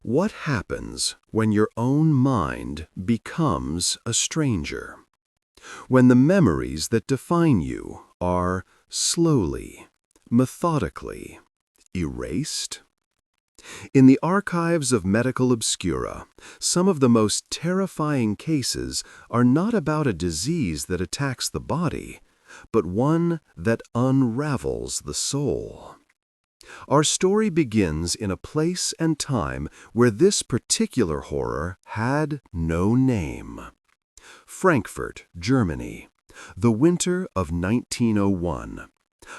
What happens when your own mind becomes a stranger? When the memories that define you are slowly, methodically erased? In the archives of medical obscura, some of the most terrifying cases are not about a disease that attacks the body, but one that unravels the soul. Our story begins in a place and time where this particular horror had no name. Frankfurt, Germany, the winter of 1901.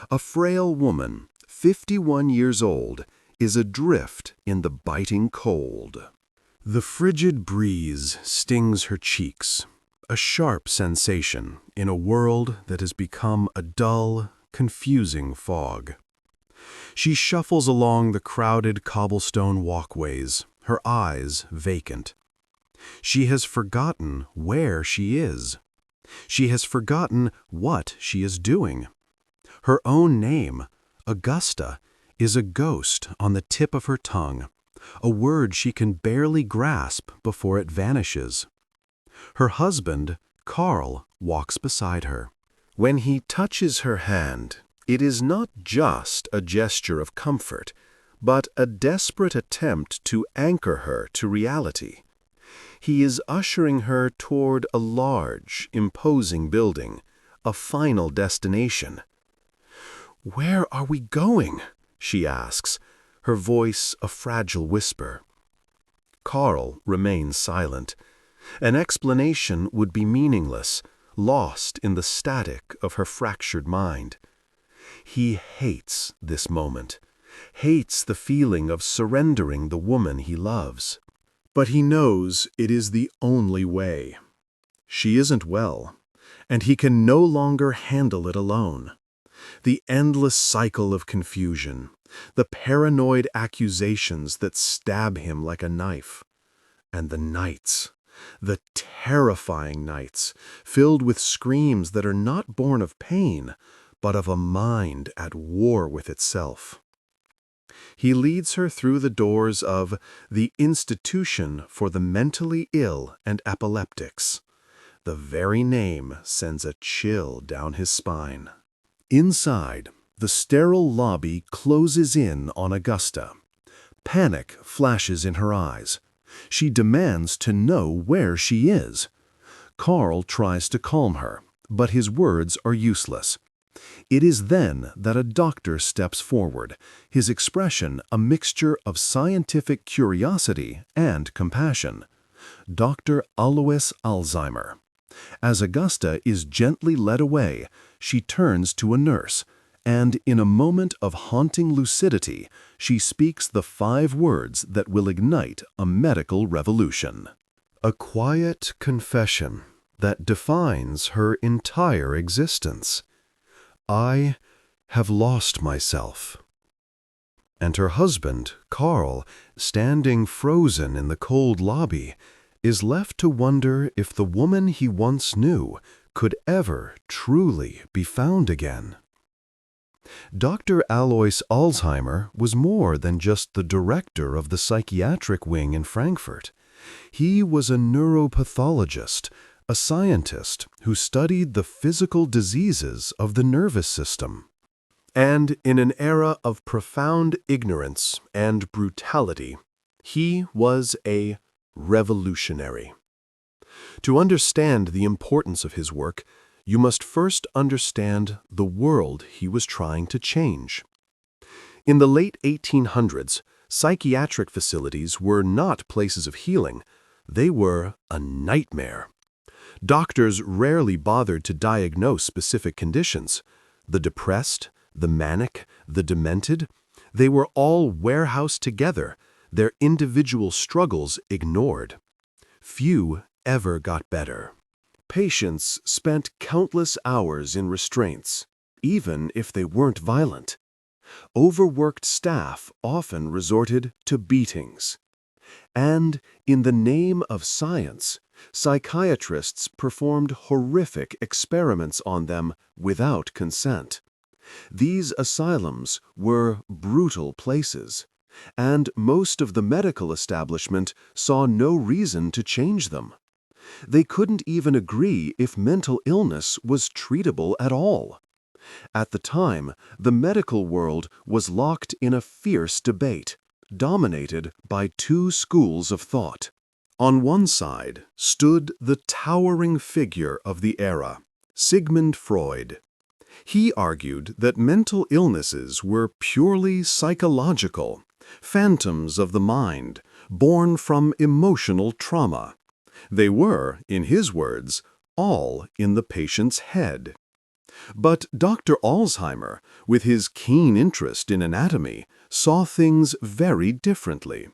A frail woman, 51 years old, is adrift in the biting cold. The frigid breeze stings her cheeks, a sharp sensation in a world that has become a dull, confusing fog. She shuffles along the crowded cobblestone walkways, her eyes vacant. She has forgotten where she is. She has forgotten what she is doing. Her own name, Augusta, is a ghost on the tip of her tongue, a word she can barely grasp before it vanishes. Her husband, Karl, walks beside her. When he touches her hand, it is not just a gesture of comfort, but a desperate attempt to anchor her to reality. He is ushering her toward a large, imposing building, a final destination. "Where are we going?" she asks, her voice a fragile whisper. Karl remains silent. An explanation would be meaningless, lost in the static of her fractured mind. He hates this moment, hates the feeling of surrendering the woman he loves. But he knows it is the only way. She isn't well, and he can no longer handle it alone. The endless cycle of confusion, the paranoid accusations that stab him like a knife, and the nights, the terrifying nights, filled with screams that are not born of pain, but of a mind at war with itself. He leads her through the doors of the Institution for the Mentally Ill and Epileptics. The very name sends a chill down his spine. Inside, the sterile lobby closes in on Augusta. Panic flashes in her eyes. She demands to know where she is. Karl tries to calm her, but his words are useless. It is then that a doctor steps forward, his expression a mixture of scientific curiosity and compassion. Dr. Alois Alzheimer. As Augusta is gently led away, she turns to a nurse, and in a moment of haunting lucidity, she speaks the 5 words that will ignite a medical revolution. A quiet confession that defines her entire existence. "I have lost myself." And her husband, Karl, standing frozen in the cold lobby, is left to wonder if the woman he once knew could ever truly be found again. Dr. Alois Alzheimer was more than just the director of the psychiatric wing in Frankfurt. He was a neuropathologist, a scientist who studied the physical diseases of the nervous system. And in an era of profound ignorance and brutality, he was a revolutionary. To understand the importance of his work, you must first understand the world he was trying to change. In the late 1800s, psychiatric facilities were not places of healing. They were a nightmare. Doctors rarely bothered to diagnose specific conditions. The depressed, the manic, the demented, they were all warehoused together, their individual struggles ignored. Few ever got better. Patients spent countless hours in restraints, even if they weren't violent. Overworked staff often resorted to beatings. And in the name of science, psychiatrists performed horrific experiments on them without consent. These asylums were brutal places, and most of the medical establishment saw no reason to change them. They couldn't even agree if mental illness was treatable at all. At the time, the medical world was locked in a fierce debate, dominated by two schools of thought. On one side stood the towering figure of the era, Sigmund Freud. He argued that mental illnesses were purely psychological, phantoms of the mind, born from emotional trauma. They were, in his words, all in the patient's head. But Dr. Alzheimer, with his keen interest in anatomy, saw things very differently.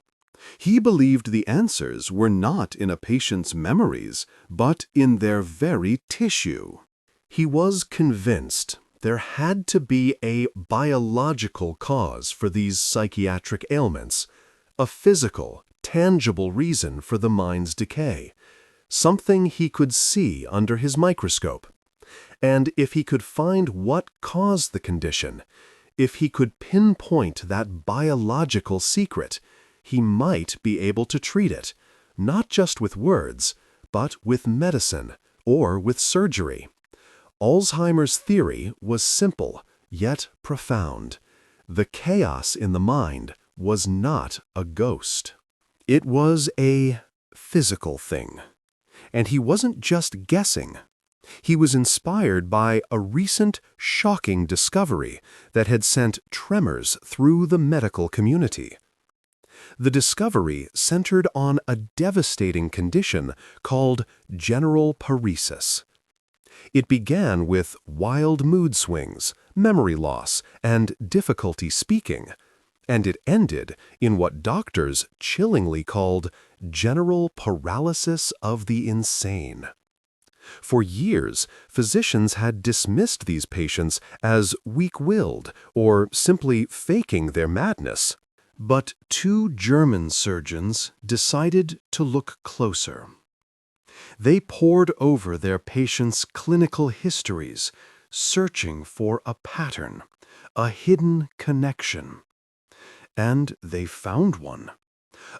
He believed the answers were not in a patient's memories, but in their very tissue. He was convinced there had to be a biological cause for these psychiatric ailments, a physical, tangible reason for the mind's decay, something he could see under his microscope. And if he could find what caused the condition, if he could pinpoint that biological secret, he might be able to treat it, not just with words, but with medicine or with surgery. Alzheimer's theory was simple, yet profound. The chaos in the mind was not a ghost. It was a physical thing. And he wasn't just guessing. He was inspired by a recent, shocking discovery that had sent tremors through the medical community. The discovery centered on a devastating condition called general paresis. It began with wild mood swings, memory loss, and difficulty speaking, and it ended in what doctors chillingly called general paralysis of the insane. For years, physicians had dismissed these patients as weak-willed or simply faking their madness. But two German surgeons decided to look closer. They pored over their patients' clinical histories, searching for a pattern, a hidden connection. And they found one,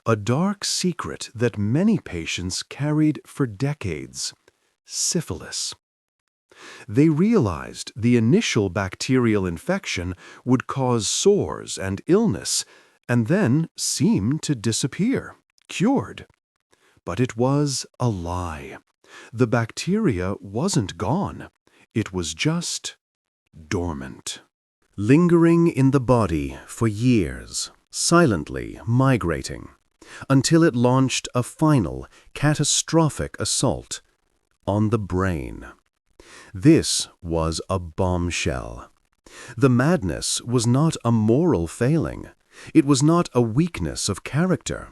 a dark secret that many patients carried for decades: syphilis. They realized the initial bacterial infection would cause sores and illness, and then seem to disappear, cured. But it was a lie. The bacteria wasn't gone. It was just dormant, lingering in the body for years, silently migrating, until it launched a final, catastrophic assault on the brain. This was a bombshell. The madness was not a moral failing. It was not a weakness of character.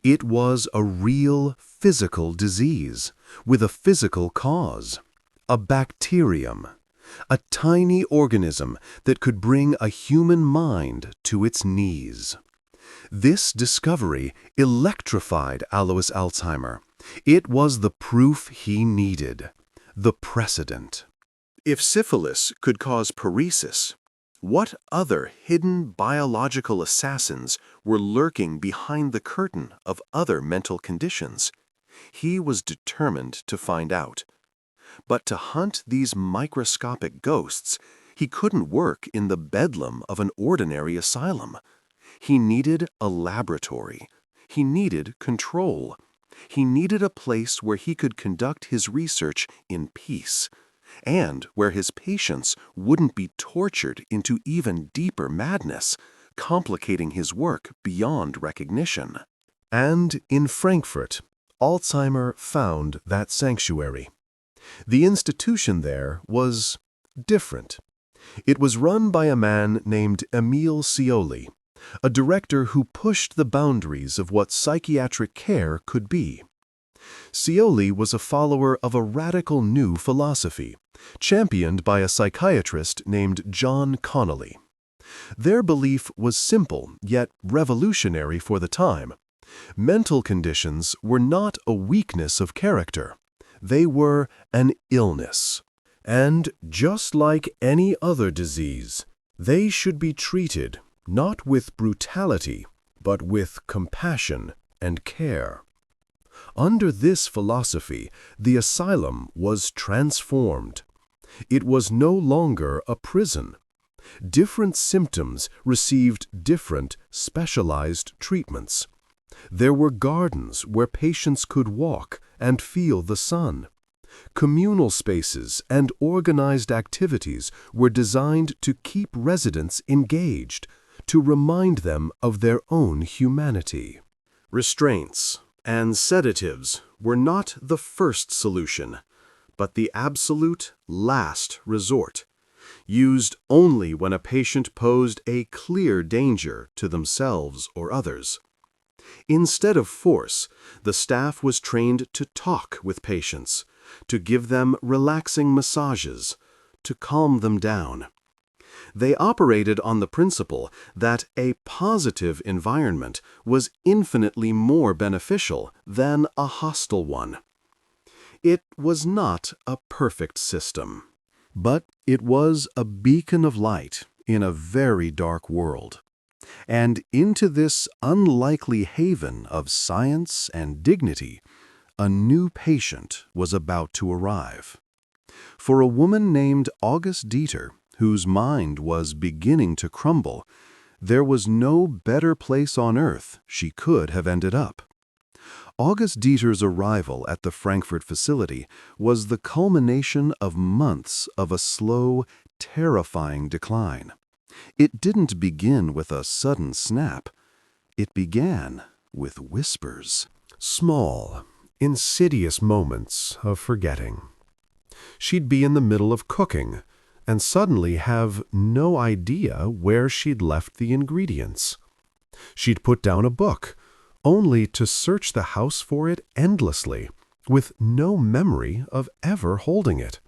It was a real physical disease with a physical cause, a bacterium, a tiny organism that could bring a human mind to its knees. This discovery electrified Alois Alzheimer. It was the proof he needed, the precedent. If syphilis could cause paresis, what other hidden biological assassins were lurking behind the curtain of other mental conditions? He was determined to find out. But to hunt these microscopic ghosts, he couldn't work in the bedlam of an ordinary asylum. He needed a laboratory. He needed control. He needed a place where he could conduct his research in peace, and where his patients wouldn't be tortured into even deeper madness, complicating his work beyond recognition. And in Frankfurt, Alzheimer found that sanctuary. The institution there was different. It was run by a man named Emil Scioli, a director who pushed the boundaries of what psychiatric care could be. Scioli was a follower of a radical new philosophy, championed by a psychiatrist named John Connolly. Their belief was simple, yet revolutionary for the time. Mental conditions were not a weakness of character. They were an illness. And just like any other disease, they should be treated not with brutality, but with compassion and care. Under this philosophy, the asylum was transformed. It was no longer a prison. Different symptoms received different, specialized treatments. There were gardens where patients could walk and feel the sun. Communal spaces and organized activities were designed to keep residents engaged, to remind them of their own humanity. Restraints and sedatives were not the first solution, but the absolute last resort, used only when a patient posed a clear danger to themselves or others. Instead of force, the staff was trained to talk with patients, to give them relaxing massages, to calm them down. They operated on the principle that a positive environment was infinitely more beneficial than a hostile one. It was not a perfect system, but it was a beacon of light in a very dark world. And into this unlikely haven of science and dignity, a new patient was about to arrive. For a woman named Auguste Deter, whose mind was beginning to crumble, there was no better place on earth she could have ended up. Auguste Deter's arrival at the Frankfurt facility was the culmination of months of a slow, terrifying decline. It didn't begin with a sudden snap. It began with whispers. Small, insidious moments of forgetting. She'd be in the middle of cooking and suddenly have no idea where she'd left the ingredients. She'd put down a book, only to search the house for it endlessly, with no memory of ever holding it.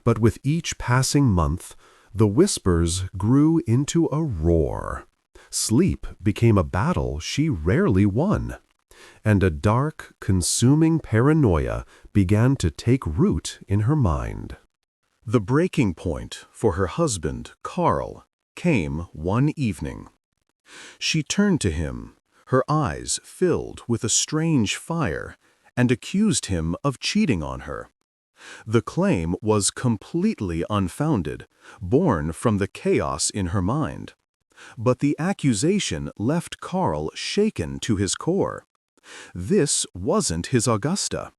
But with each passing month, the whispers grew into a roar. Sleep became a battle she rarely won, and a dark, consuming paranoia began to take root in her mind. The breaking point for her husband, Karl, came one evening. She turned to him, her eyes filled with a strange fire, and accused him of cheating on her. The claim was completely unfounded, born from the chaos in her mind. But the accusation left Karl shaken to his core. This wasn't his Augusta,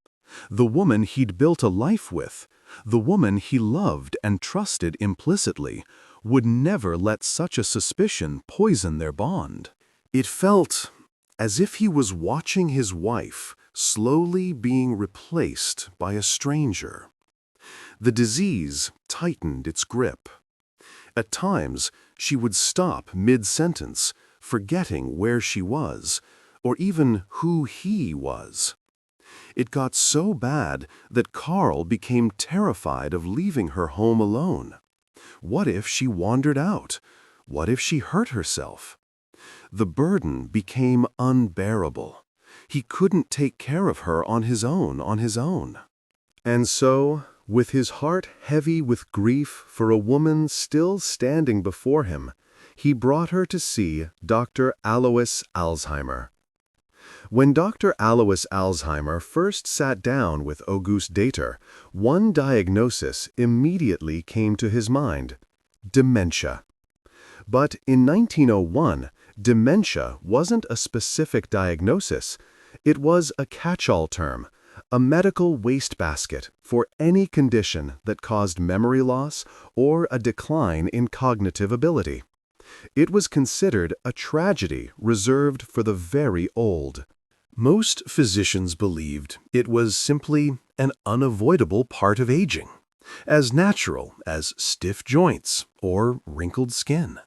the woman he'd built a life with, the woman he loved and trusted implicitly, would never let such a suspicion poison their bond. It felt as if he was watching his wife slowly being replaced by a stranger. The disease tightened its grip. At times, she would stop mid-sentence, forgetting where she was, or even who he was. It got so bad that Karl became terrified of leaving her home alone. What if she wandered out? What if she hurt herself? The burden became unbearable. He couldn't take care of her on his own. And so, with his heart heavy with grief for a woman still standing before him, he brought her to see Dr. Alois Alzheimer. When Dr. Alois Alzheimer first sat down with Auguste Deter, one diagnosis immediately came to his mind: dementia. But in 1901, dementia wasn't a specific diagnosis. It was a catch-all term, a medical wastebasket for any condition that caused memory loss or a decline in cognitive ability. It was considered a tragedy reserved for the very old. Most physicians believed it was simply an unavoidable part of aging, as natural as stiff joints or wrinkled skin.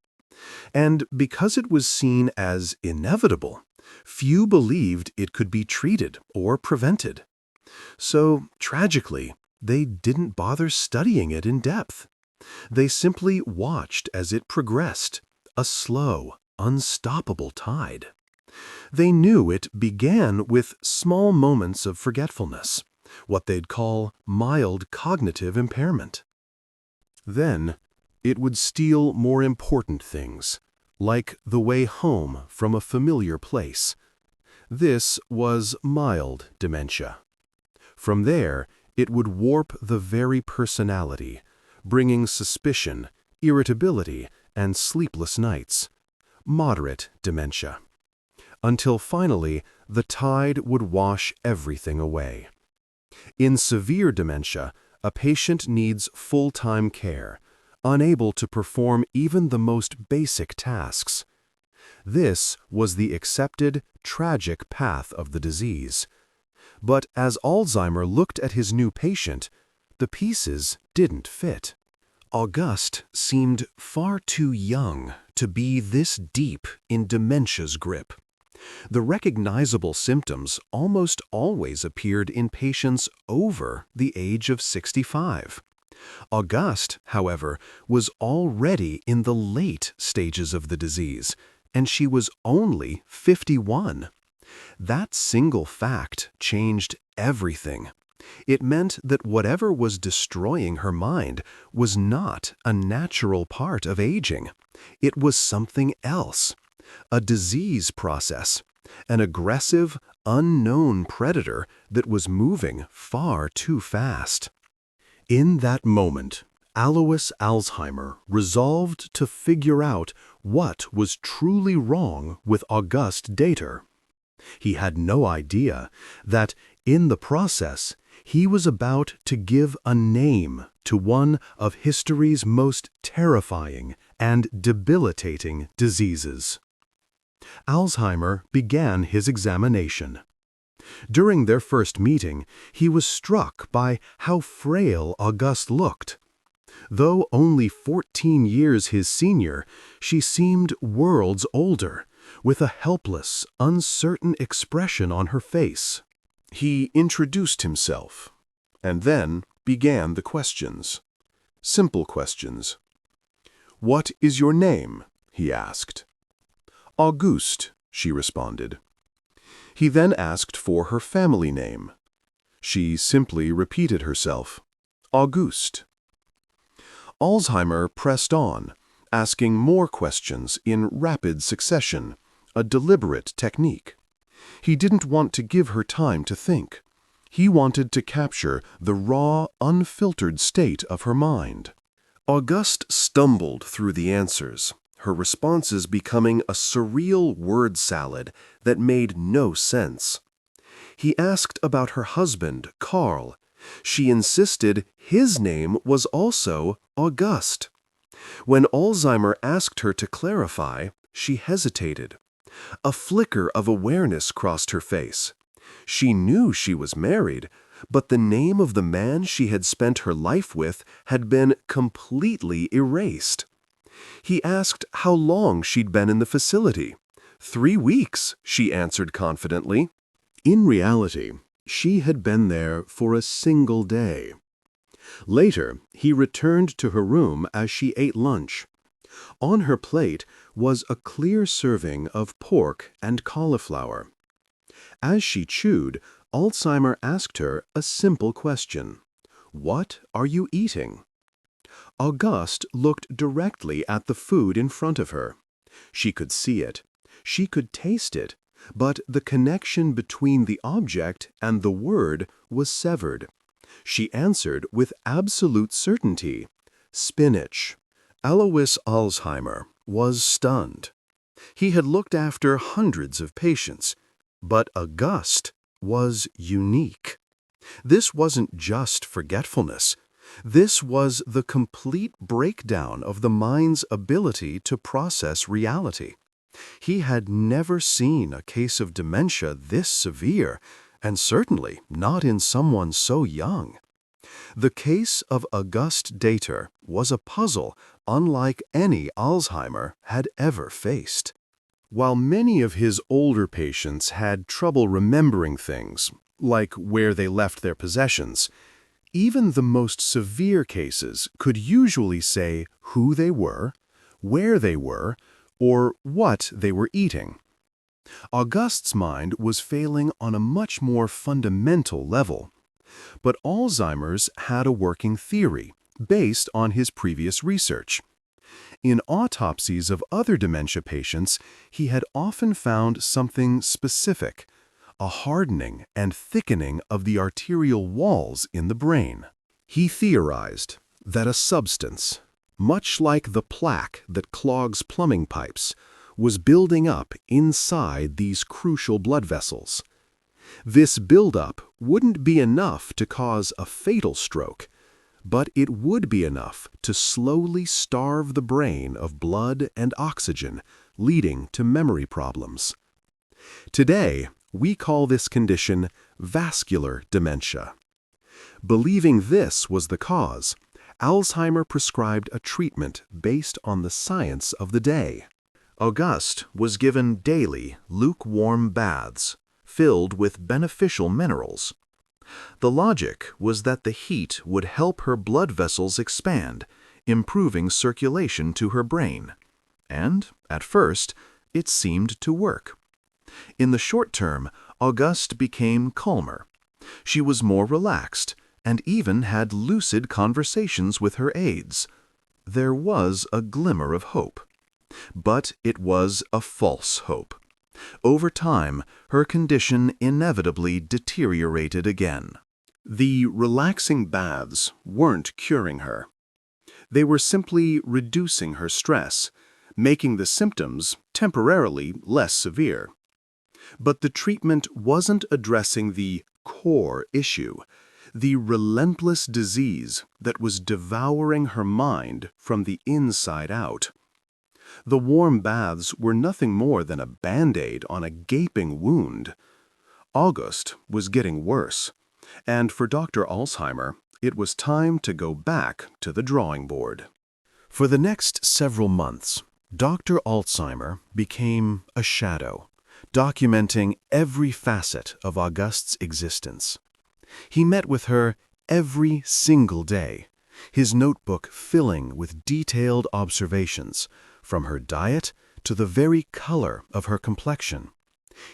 And because it was seen as inevitable, few believed it could be treated or prevented. So, tragically, they didn't bother studying it in depth. They simply watched as it progressed, a slow, unstoppable tide. They knew it began with small moments of forgetfulness, what they'd call mild cognitive impairment. Then, it would steal more important things, like the way home from a familiar place. This was mild dementia. From there, it would warp the very personality, bringing suspicion, irritability, and sleepless nights. Moderate dementia. Until finally, the tide would wash everything away. In severe dementia, a patient needs full-time care, unable to perform even the most basic tasks. This was the accepted, tragic path of the disease. But as Alzheimer looked at his new patient, the pieces didn't fit. Auguste seemed far too young to be this deep in dementia's grip. The recognizable symptoms almost always appeared in patients over the age of 65. Auguste, however, was already in the late stages of the disease, and she was only 51. That single fact changed everything. It meant that whatever was destroying her mind was not a natural part of aging. It was something else, a disease process, an aggressive, unknown predator that was moving far too fast. In that moment, Alois Alzheimer resolved to figure out what was truly wrong with Auguste Deter. He had no idea that, in the process, he was about to give a name to one of history's most terrifying and debilitating diseases. Alzheimer began his examination. During their first meeting, he was struck by how frail Auguste looked. Though only 14 years his senior, she seemed worlds older, with a helpless, uncertain expression on her face. He introduced himself, and then began the questions. Simple questions. "What is your name?" he asked. "Auguste," she responded. He then asked for her family name. She simply repeated herself, "Auguste." Alzheimer pressed on, asking more questions in rapid succession, a deliberate technique. He didn't want to give her time to think. He wanted to capture the raw, unfiltered state of her mind. Auguste stumbled through the answers, her responses becoming a surreal word salad that made no sense. He asked about her husband, Karl. She insisted his name was also Auguste. When Alzheimer asked her to clarify, she hesitated. A flicker of awareness crossed her face. She knew she was married, but the name of the man she had spent her life with had been completely erased. He asked how long she'd been in the facility. 3 weeks, she answered confidently. In reality, she had been there for a single day. Later, he returned to her room as she ate lunch. On her plate was a clear serving of pork and cauliflower. As she chewed, Alzheimer asked her a simple question. "What are you eating?" Auguste looked directly at the food in front of her. She could see it. She could taste it. But the connection between the object and the word was severed. She answered with absolute certainty, "Spinach." Alois Alzheimer was stunned. He had looked after hundreds of patients, but Auguste was unique. This wasn't just forgetfulness. This was the complete breakdown of the mind's ability to process reality. He had never seen a case of dementia this severe, and certainly not in someone so young. The case of Auguste Deter was a puzzle unlike any Alzheimer had ever faced. While many of his older patients had trouble remembering things, like where they left their possessions, even the most severe cases could usually say who they were, where they were, or what they were eating. Auguste's mind was failing on a much more fundamental level. But Alzheimer's had a working theory, based on his previous research. In autopsies of other dementia patients, he had often found something specific, a hardening and thickening of the arterial walls in the brain. He theorized that a substance, much like the plaque that clogs plumbing pipes, was building up inside these crucial blood vessels. This buildup wouldn't be enough to cause a fatal stroke, but it would be enough to slowly starve the brain of blood and oxygen, leading to memory problems. Today, we call this condition vascular dementia. Believing this was the cause, Alzheimer prescribed a treatment based on the science of the day. Auguste was given daily lukewarm baths, filled with beneficial minerals. The logic was that the heat would help her blood vessels expand, improving circulation to her brain. And, at first, it seemed to work. In the short term, Auguste became calmer. She was more relaxed and even had lucid conversations with her aides. There was a glimmer of hope. But it was a false hope. Over time, her condition inevitably deteriorated again. The relaxing baths weren't curing her. They were simply reducing her stress, making the symptoms temporarily less severe. But the treatment wasn't addressing the core issue, the relentless disease that was devouring her mind from the inside out. The warm baths were nothing more than a Band-Aid on a gaping wound. Auguste was getting worse, and for Dr. Alzheimer, it was time to go back to the drawing board. For the next several months, Dr. Alzheimer became a shadow, documenting every facet of Auguste's existence. He met with her every single day, his notebook filling with detailed observations, from her diet to the very color of her complexion.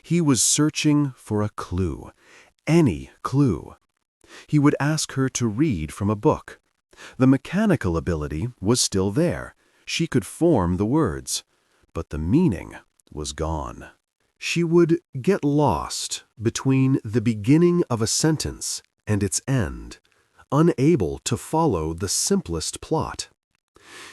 He was searching for a clue, any clue. He would ask her to read from a book. The mechanical ability was still there. She could form the words, but the meaning was gone. She would get lost between the beginning of a sentence and its end, unable to follow the simplest plot.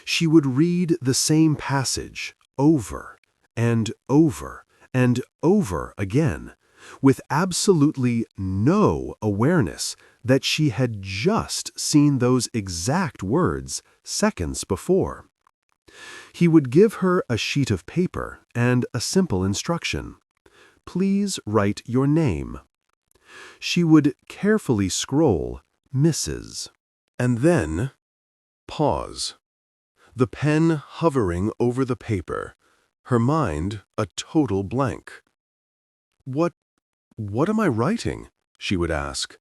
She would read the same passage over and over and over again, with absolutely no awareness that she had just seen those exact words seconds before. He would give her a sheet of paper and a simple instruction. Please write your name. She would carefully scroll Mrs. and then pause. The pen hovering over the paper, her mind a total blank. What am I writing?" she would ask.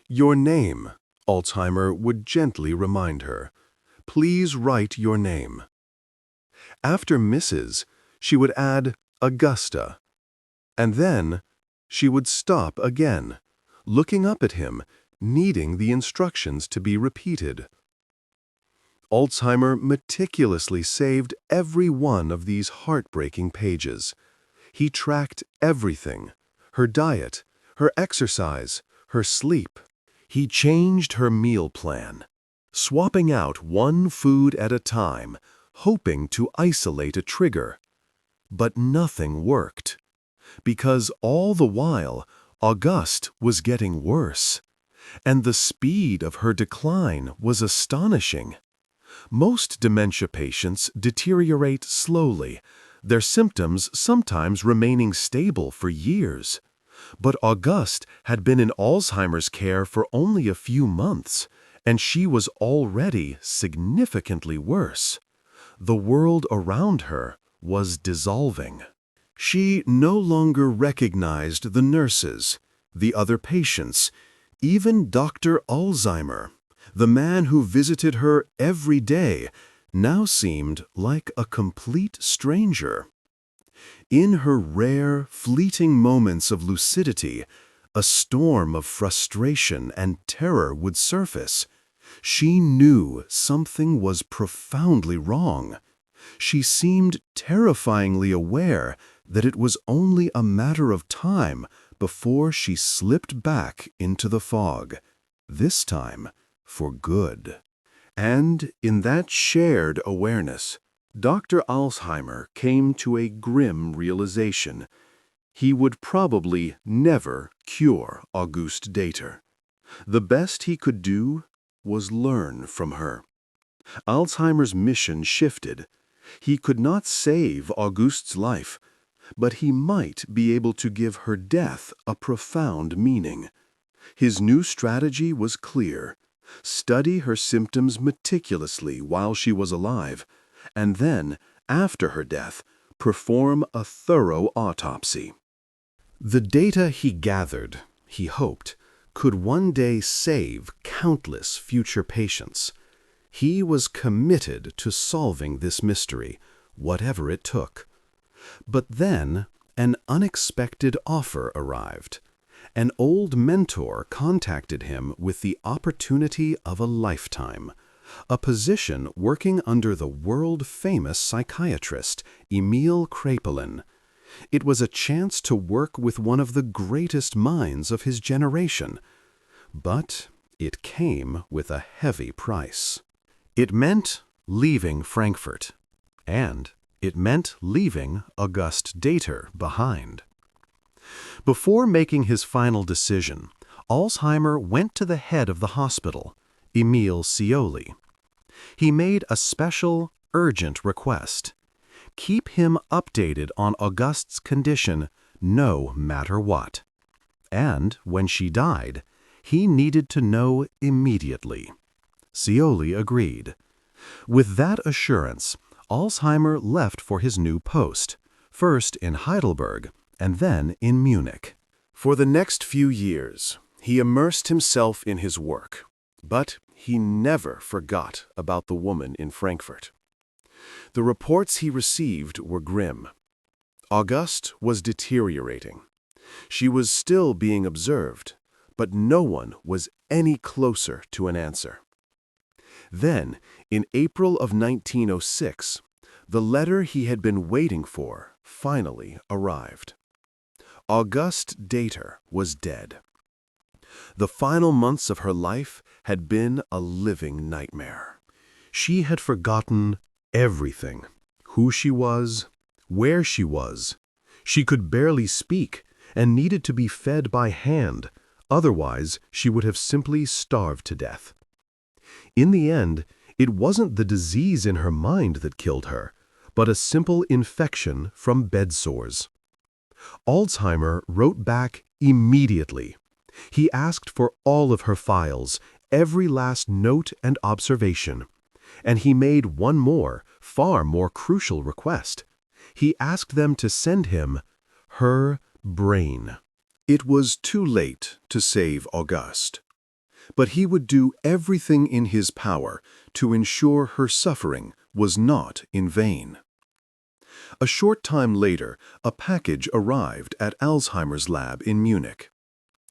"Your name," Alzheimer would gently remind her. "Please write your name." After Mrs., she would add Augusta. And then she would stop again, looking up at him, needing the instructions to be repeated. Alzheimer meticulously saved every one of these heartbreaking pages. He tracked everything, her diet, her exercise, her sleep. He changed her meal plan, swapping out one food at a time, hoping to isolate a trigger. But nothing worked, because all the while, Auguste was getting worse, and the speed of her decline was astonishing. Most dementia patients deteriorate slowly, their symptoms sometimes remaining stable for years. But Auguste had been in Alzheimer's care for only a few months, and she was already significantly worse. The world around her was dissolving. She no longer recognized the nurses, the other patients, even Dr. Alzheimer. The man who visited her every day now seemed like a complete stranger. In her rare, fleeting moments of lucidity, a storm of frustration and terror would surface. She knew something was profoundly wrong. She seemed terrifyingly aware that it was only a matter of time before she slipped back into the fog, this time for good. And in that shared awareness, Dr. Alzheimer came to a grim realization. He would probably never cure Auguste Deter. The best he could do was learn from her. Alzheimer's mission shifted. He could not save Auguste's life, but he might be able to give her death a profound meaning. His new strategy was clear. Study her symptoms meticulously while she was alive, and then, after her death, perform a thorough autopsy. The data he gathered, he hoped, could one day save countless future patients. He was committed to solving this mystery, whatever it took. But then, an unexpected offer arrived. An old mentor contacted him with the opportunity of a lifetime, a position working under the world-famous psychiatrist Emil Kraepelin. It was a chance to work with one of the greatest minds of his generation. But it came with a heavy price. It meant leaving Frankfurt, and it meant leaving Auguste Deter behind. Before making his final decision, Alzheimer went to the head of the hospital, Emil Cioli. He made a special, urgent request. Keep him updated on Auguste's condition no matter what. And when she died, he needed to know immediately. Cioli agreed. With that assurance, Alzheimer left for his new post, first in Heidelberg and then in Munich. For the next few years, he immersed himself in his work, but he never forgot about the woman in Frankfurt. The reports he received were grim. Auguste was deteriorating. She was still being observed, but no one was any closer to an answer. Then, in April of 1906, the letter he had been waiting for finally arrived. Auguste Deter was dead. The final months of her life had been a living nightmare. She had forgotten everything: who she was, where she was. She could barely speak and needed to be fed by hand, otherwise she would have simply starved to death. In the end, it wasn't the disease in her mind that killed her, but a simple infection from bed sores. Alzheimer wrote back immediately. He asked for all of her files, every last note and observation. And he made one more, far more crucial request. He asked them to send him her brain. It was too late to save Auguste, but he would do everything in his power to ensure her suffering was not in vain. A short time later, a package arrived at Alzheimer's lab in Munich.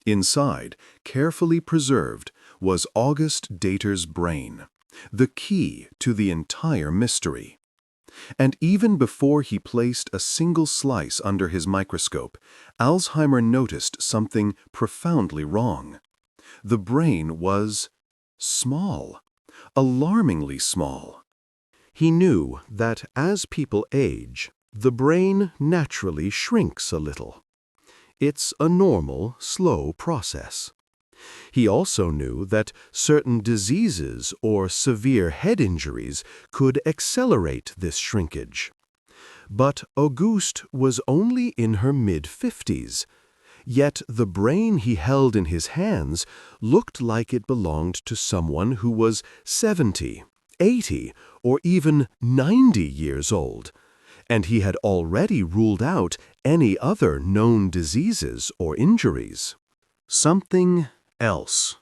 Inside, carefully preserved, was Auguste Deter's brain, the key to the entire mystery. And even before he placed a single slice under his microscope, Alzheimer noticed something profoundly wrong. The brain was small, alarmingly small. He knew that as people age, the brain naturally shrinks a little. It's a normal, slow process. He also knew that certain diseases or severe head injuries could accelerate this shrinkage. But Auguste was only in her mid-50s, yet the brain he held in his hands looked like it belonged to someone who was 70, 80, or even 90 years old, and he had already ruled out any other known diseases or injuries. Something else,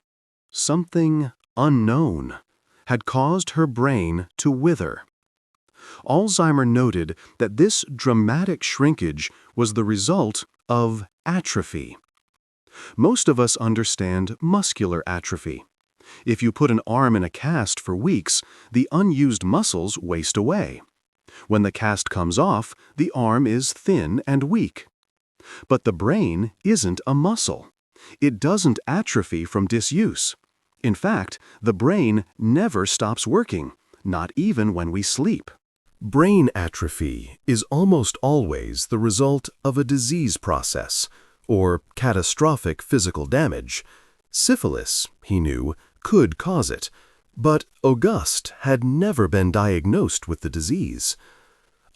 something unknown, had caused her brain to wither. Alzheimer noted that this dramatic shrinkage was the result of atrophy. Most of us understand muscular atrophy. If you put an arm in a cast for weeks, the unused muscles waste away. When the cast comes off, the arm is thin and weak. But the brain isn't a muscle. It doesn't atrophy from disuse. In fact, the brain never stops working, not even when we sleep. Brain atrophy is almost always the result of a disease process, or catastrophic physical damage. Syphilis, he knew, could cause it, but Auguste had never been diagnosed with the disease.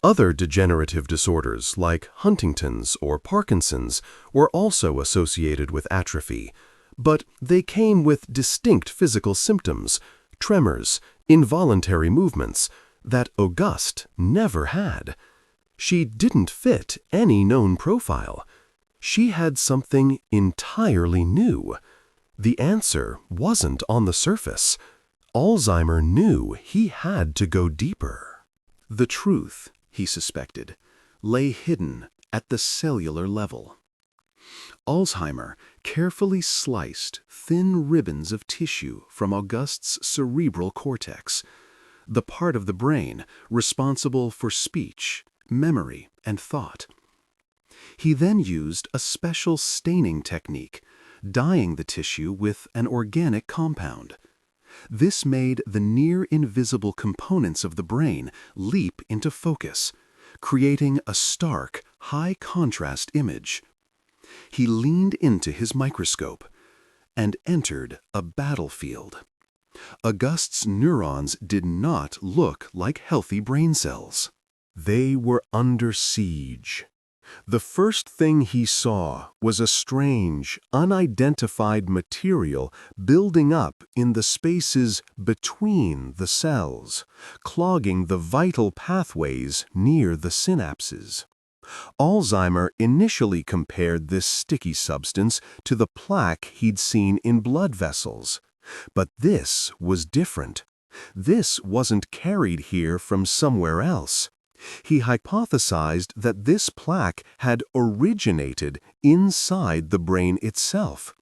Other degenerative disorders like Huntington's or Parkinson's were also associated with atrophy, but they came with distinct physical symptoms, tremors, involuntary movements, that Auguste never had. She didn't fit any known profile. She had something entirely new. The answer wasn't on the surface. Alzheimer knew he had to go deeper. The truth, he suspected, lay hidden at the cellular level. Alzheimer carefully sliced thin ribbons of tissue from Auguste's cerebral cortex, the part of the brain responsible for speech, memory, and thought. He then used a special staining technique, dyeing the tissue with an organic compound. This made the near-invisible components of the brain leap into focus, creating a stark, high-contrast image. He leaned into his microscope and entered a battlefield. Auguste's neurons did not look like healthy brain cells. They were under siege. The first thing he saw was a strange, unidentified material building up in the spaces between the cells, clogging the vital pathways near the synapses. Alzheimer initially compared this sticky substance to the plaque he'd seen in blood vessels. But this was different. This wasn't carried here from somewhere else. He hypothesized that this plaque had originated inside the brain itself.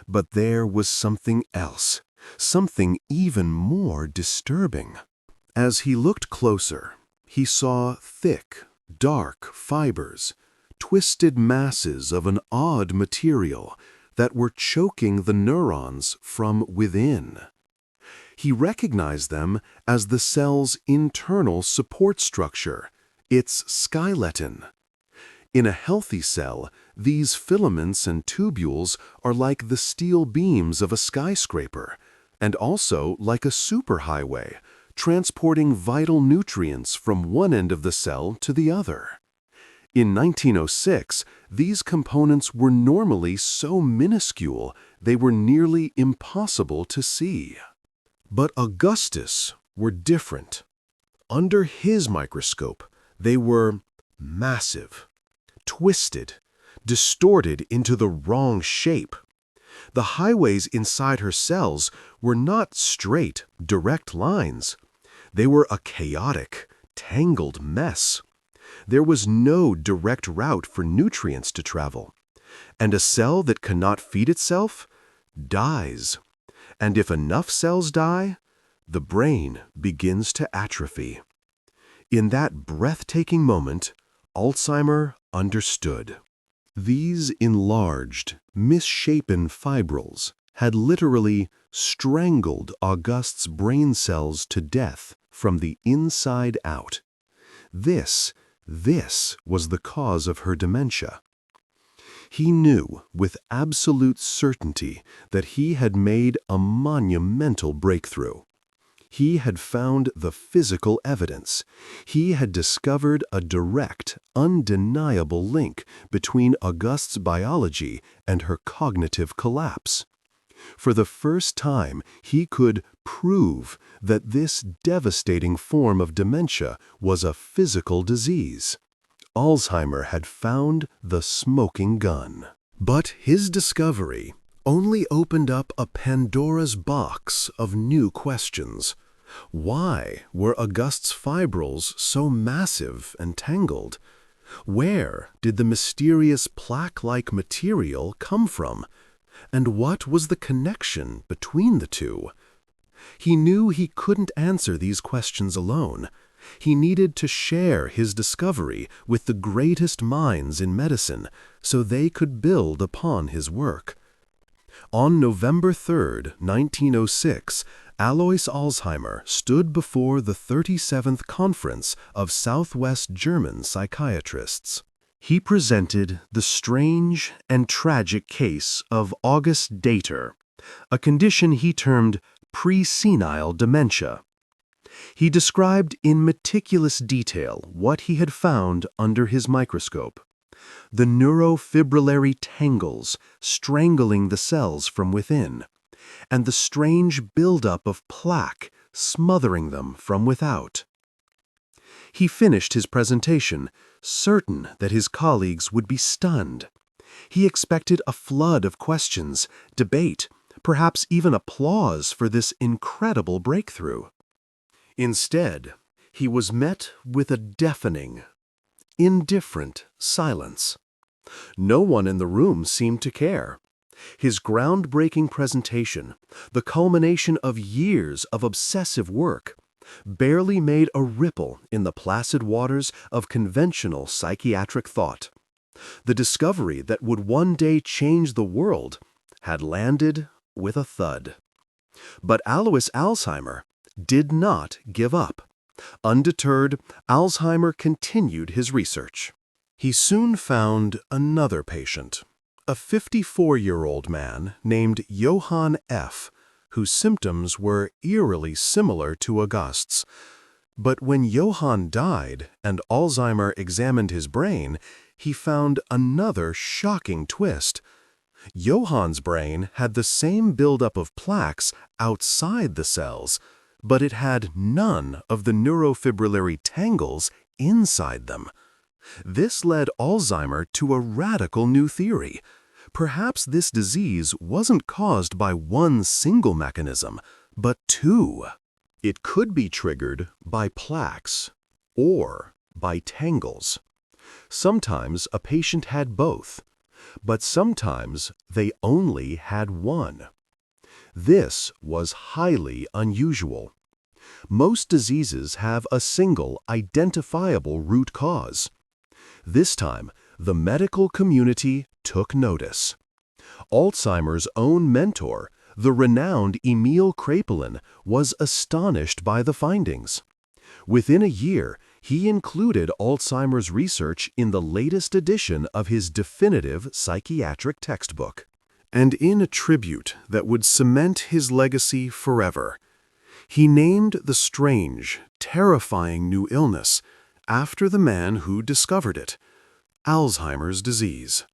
But there was something else, something even more disturbing. As he looked closer, he saw thick, dark fibers, twisted masses of an odd material that were choking the neurons from within. He recognized them as the cell's internal support structure, its skeleton. In a healthy cell, these filaments and tubules are like the steel beams of a skyscraper, and also like a superhighway, transporting vital nutrients from one end of the cell to the other. In 1906, these components were normally so minuscule they were nearly impossible to see. But Augustus were different. Under his microscope, they were massive, twisted, distorted into the wrong shape. The highways inside her cells were not straight, direct lines. They were a chaotic, tangled mess. There was no direct route for nutrients to travel. And a cell that cannot feed itself dies. And if enough cells die, the brain begins to atrophy. In that breathtaking moment, Alzheimer understood. These enlarged, misshapen fibrils had literally strangled Auguste's brain cells to death from the inside out. This was the cause of her dementia. He knew with absolute certainty that he had made a monumental breakthrough. He had found the physical evidence. He had discovered a direct, undeniable link between Auguste's biology and her cognitive collapse. For the first time, he could prove that this devastating form of dementia was a physical disease. Alzheimer had found the smoking gun. But his discovery only opened up a Pandora's box of new questions. Why were Auguste's fibrils so massive and tangled? Where did the mysterious plaque-like material come from? And what was the connection between the two? He knew he couldn't answer these questions alone. He needed to share his discovery with the greatest minds in medicine so they could build upon his work. On November 3, 1906, Alois Alzheimer stood before the 37th Conference of Southwest German Psychiatrists. He presented the strange and tragic case of Auguste Deter, a condition he termed pre-senile dementia. He described in meticulous detail what he had found under his microscope: the neurofibrillary tangles strangling the cells from within, and the strange buildup of plaque smothering them from without. He finished his presentation, certain that his colleagues would be stunned. He expected a flood of questions, debate, perhaps even applause for this incredible breakthrough. Instead, he was met with a deafening, indifferent silence. No one in the room seemed to care. His groundbreaking presentation, the culmination of years of obsessive work, barely made a ripple in the placid waters of conventional psychiatric thought. The discovery that would one day change the world had landed with a thud. But Alois Alzheimer did not give up. Undeterred, Alzheimer continued his research. He soon found another patient, a 54-year-old man named Johann F., whose symptoms were eerily similar to Auguste's. But when Johann died and Alzheimer examined his brain, he found another shocking twist. Johann's brain had the same buildup of plaques outside the cells, but it had none of the neurofibrillary tangles inside them. This led Alzheimer to a radical new theory. Perhaps this disease wasn't caused by one single mechanism, but two. It could be triggered by plaques or by tangles. Sometimes a patient had both, but sometimes they only had one. This was highly unusual. Most diseases have a single identifiable root cause. This time, the medical community took notice. Alzheimer's own mentor, the renowned Emil Kraepelin, was astonished by the findings. Within a year, he included Alzheimer's research in the latest edition of his definitive psychiatric textbook. And in a tribute that would cement his legacy forever, he named the strange, terrifying new illness after the man who discovered it: Alzheimer's disease.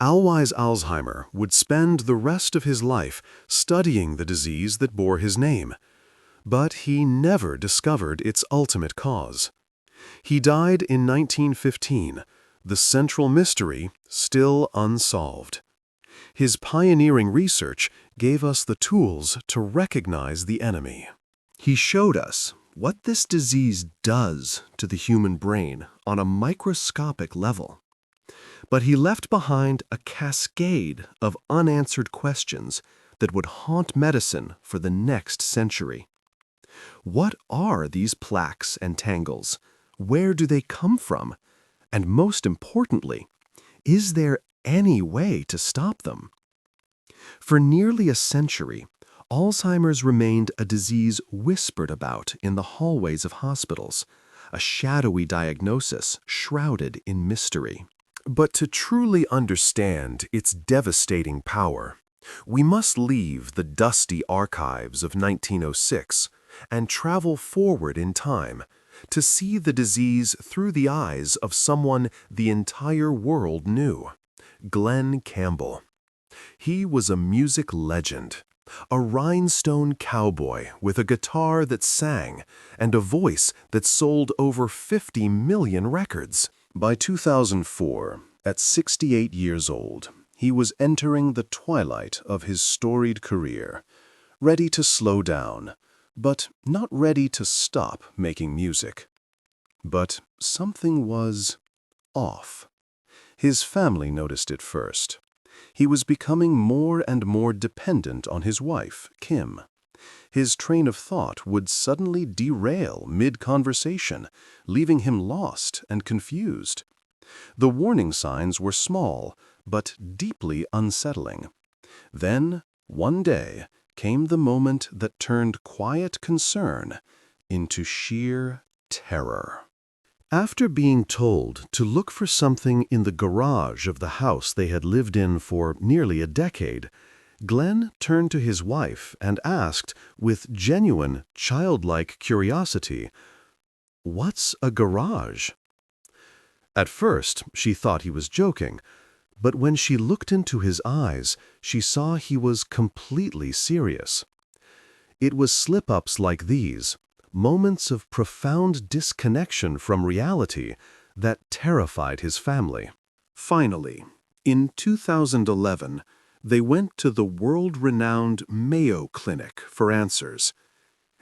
Alois Alzheimer would spend the rest of his life studying the disease that bore his name, but he never discovered its ultimate cause. He died in 1915, the central mystery still unsolved. His pioneering research gave us the tools to recognize the enemy. He showed us what this disease does to the human brain on a microscopic level. But he left behind a cascade of unanswered questions that would haunt medicine for the next century. What are these plaques and tangles? Where do they come from? And most importantly, is there any way to stop them? For nearly a century, Alzheimer's remained a disease whispered about in the hallways of hospitals, a shadowy diagnosis shrouded in mystery. But to truly understand its devastating power, we must leave the dusty archives of 1906 and travel forward in time to see the disease through the eyes of someone the entire world knew: Glenn Campbell. He was a music legend, a rhinestone cowboy with a guitar that sang and a voice that sold over 50 million records. By 2004, at 68 years old, he was entering the twilight of his storied career, ready to slow down, but not ready to stop making music. But something was off. His family noticed it first. He was becoming more and more dependent on his wife, Kim. His train of thought would suddenly derail mid-conversation, leaving him lost and confused. The warning signs were small, but deeply unsettling. Then, one day, came the moment that turned quiet concern into sheer terror. After being told to look for something in the garage of the house they had lived in for nearly a decade, Glenn turned to his wife and asked, with genuine, childlike curiosity, "What's a garage?" At first, she thought he was joking, but when she looked into his eyes, she saw he was completely serious. It was slip-ups like these, moments of profound disconnection from reality, that terrified his family. Finally, in 2011, they went to the world-renowned Mayo Clinic for answers.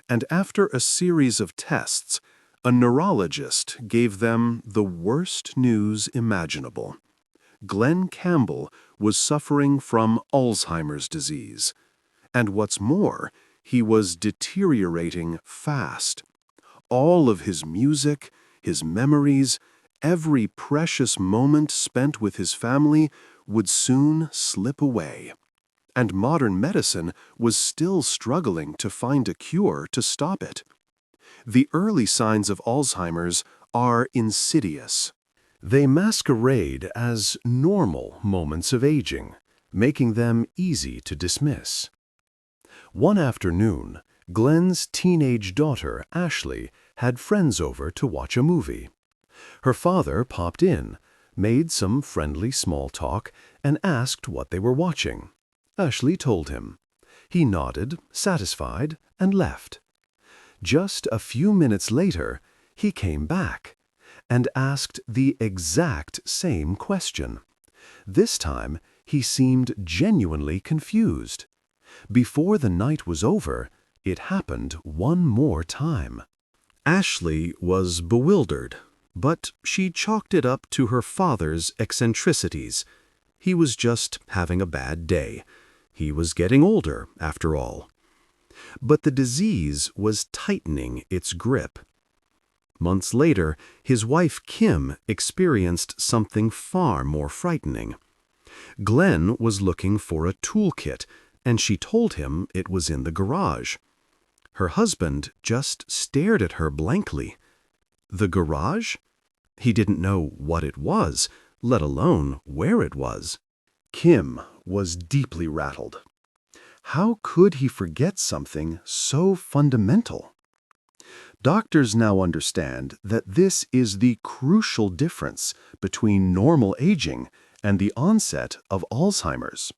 And after a series of tests, a neurologist gave them the worst news imaginable. Glenn Campbell was suffering from Alzheimer's disease. And what's more, he was deteriorating fast. All of his music, his memories, every precious moment spent with his family would soon slip away. And modern medicine was still struggling to find a cure to stop it. The early signs of Alzheimer's are insidious. They masquerade as normal moments of aging, making them easy to dismiss. One afternoon, Glenn's teenage daughter, Ashley, had friends over to watch a movie. Her father popped in, made some friendly small talk, and asked what they were watching. Ashley told him. He nodded, satisfied, and left. Just a few minutes later, he came back and asked the exact same question. This time, he seemed genuinely confused. Before the night was over, it happened one more time. Ashley was bewildered, but she chalked it up to her father's eccentricities. He was just having a bad day. He was getting older, after all. But the disease was tightening its grip. Months later, his wife Kim experienced something far more frightening. Glenn was looking for a toolkit, and she told him it was in the garage. Her husband just stared at her blankly. The garage? He didn't know what it was, let alone where it was. Kim was deeply rattled. How could he forget something so fundamental? Doctors now understand that this is the crucial difference between normal aging and the onset of Alzheimer's.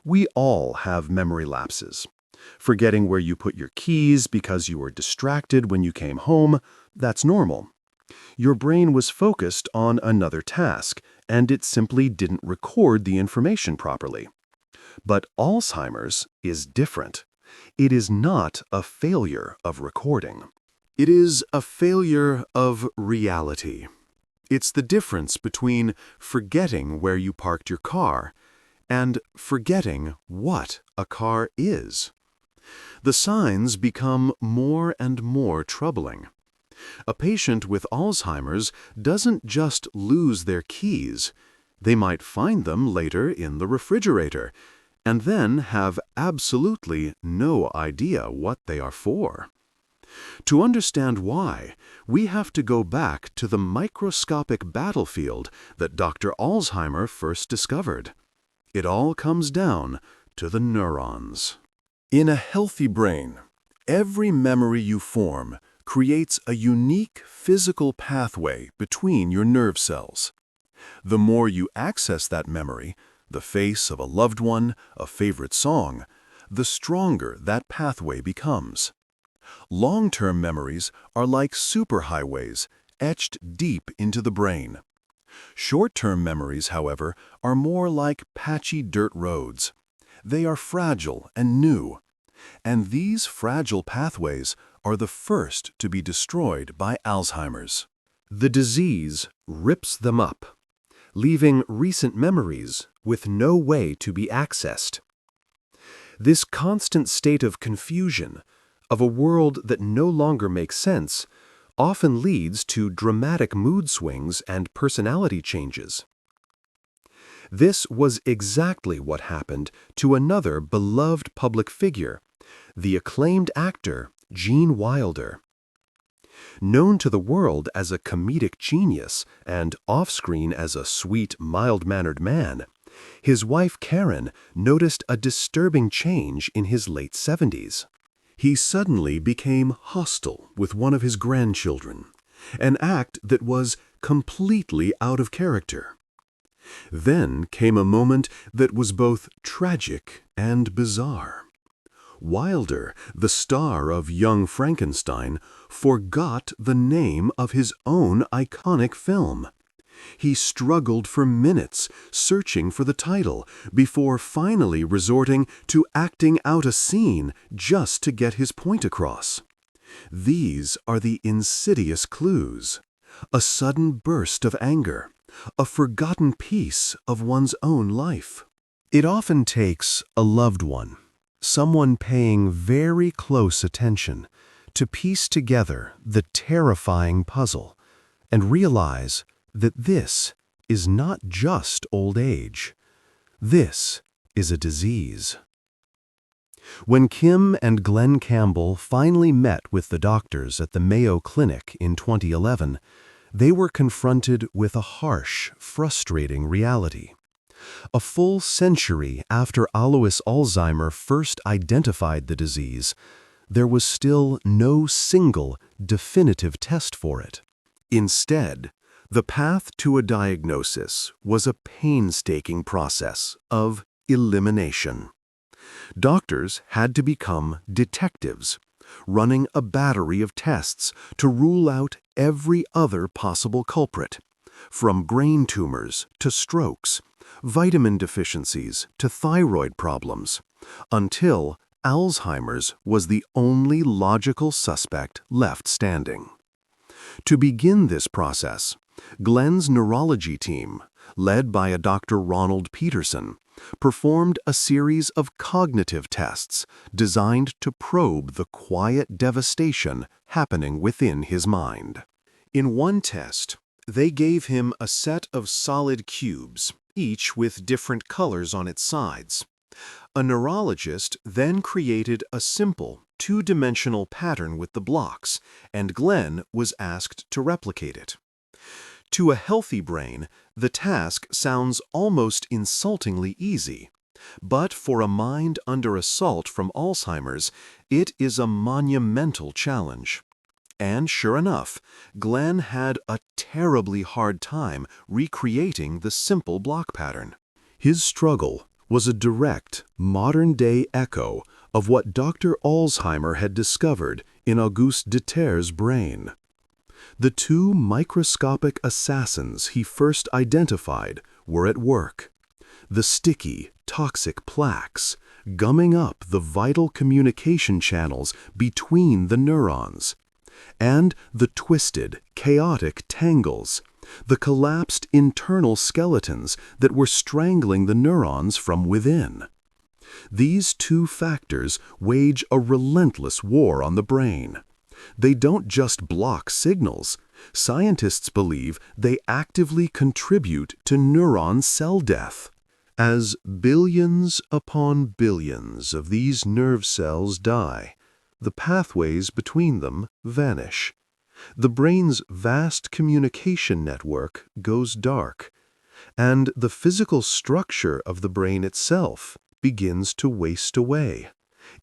We all have memory lapses. Forgetting where you put your keys because you were distracted when you came home, that's normal. Your brain was focused on another task, and it simply didn't record the information properly. But Alzheimer's is different. It is not a failure of recording. It is a failure of reality. It's the difference between forgetting where you parked your car and forgetting what a car is. The signs become more and more troubling. A patient with Alzheimer's doesn't just lose their keys. They might find them later in the refrigerator, and then have absolutely no idea what they are for. To understand why, we have to go back to the microscopic battlefield that Dr. Alzheimer first discovered. It all comes down to the neurons. In a healthy brain, every memory you form creates a unique physical pathway between your nerve cells. The more you access that memory, the face of a loved one, a favorite song, the stronger that pathway becomes. Long-term memories are like superhighways etched deep into the brain. Short-term memories, however, are more like patchy dirt roads. They are fragile and new, and these fragile pathways are the first to be destroyed by Alzheimer's. The disease rips them up, leaving recent memories with no way to be accessed. This constant state of confusion, of a world that no longer makes sense, often leads to dramatic mood swings and personality changes. This was exactly what happened to another beloved public figure, the acclaimed actor Gene Wilder. Known to the world as a comedic genius and off-screen as a sweet, mild-mannered man, his wife Karen noticed a disturbing change in his late 70s. He suddenly became hostile with one of his grandchildren, an act that was completely out of character. Then came a moment that was both tragic and bizarre. Wilder, the star of Young Frankenstein, forgot the name of his own iconic film. He struggled for minutes, searching for the title, before finally resorting to acting out a scene just to get his point across. These are the insidious clues. A sudden burst of anger, a forgotten piece of one's own life. It often takes a loved one, someone paying very close attention, to piece together the terrifying puzzle and realize that this is not just old age. This is a disease. When Kim and Glenn Campbell finally met with the doctors at the Mayo Clinic in 2011, they were confronted with a harsh, frustrating reality. A full century after Alois Alzheimer first identified the disease, there was still no single, definitive test for it. Instead, the path to a diagnosis was a painstaking process of elimination. Doctors had to become detectives, running a battery of tests to rule out every other possible culprit, from brain tumors to strokes, vitamin deficiencies to thyroid problems, until Alzheimer's was the only logical suspect left standing. To begin this process, Glenn's neurology team, led by a Dr. Ronald Peterson, performed a series of cognitive tests designed to probe the quiet devastation happening within his mind. In one test, they gave him a set of solid cubes, each with different colors on its sides. A neurologist then created a simple, two-dimensional pattern with the blocks, and Glenn was asked to replicate it. To a healthy brain, the task sounds almost insultingly easy, but for a mind under assault from Alzheimer's, it is a monumental challenge. And sure enough, Glenn had a terribly hard time recreating the simple block pattern. His struggle was a direct, modern-day echo of what Dr. Alzheimer had discovered in Auguste Deter's brain. The two microscopic assassins he first identified were at work. The sticky, toxic plaques, gumming up the vital communication channels between the neurons, and the twisted, chaotic tangles, the collapsed internal skeletons that were strangling the neurons from within. These two factors wage a relentless war on the brain. They don't just block signals. Scientists believe they actively contribute to neuron cell death. As billions upon billions of these nerve cells die, the pathways between them vanish. The brain's vast communication network goes dark, and the physical structure of the brain itself begins to waste away.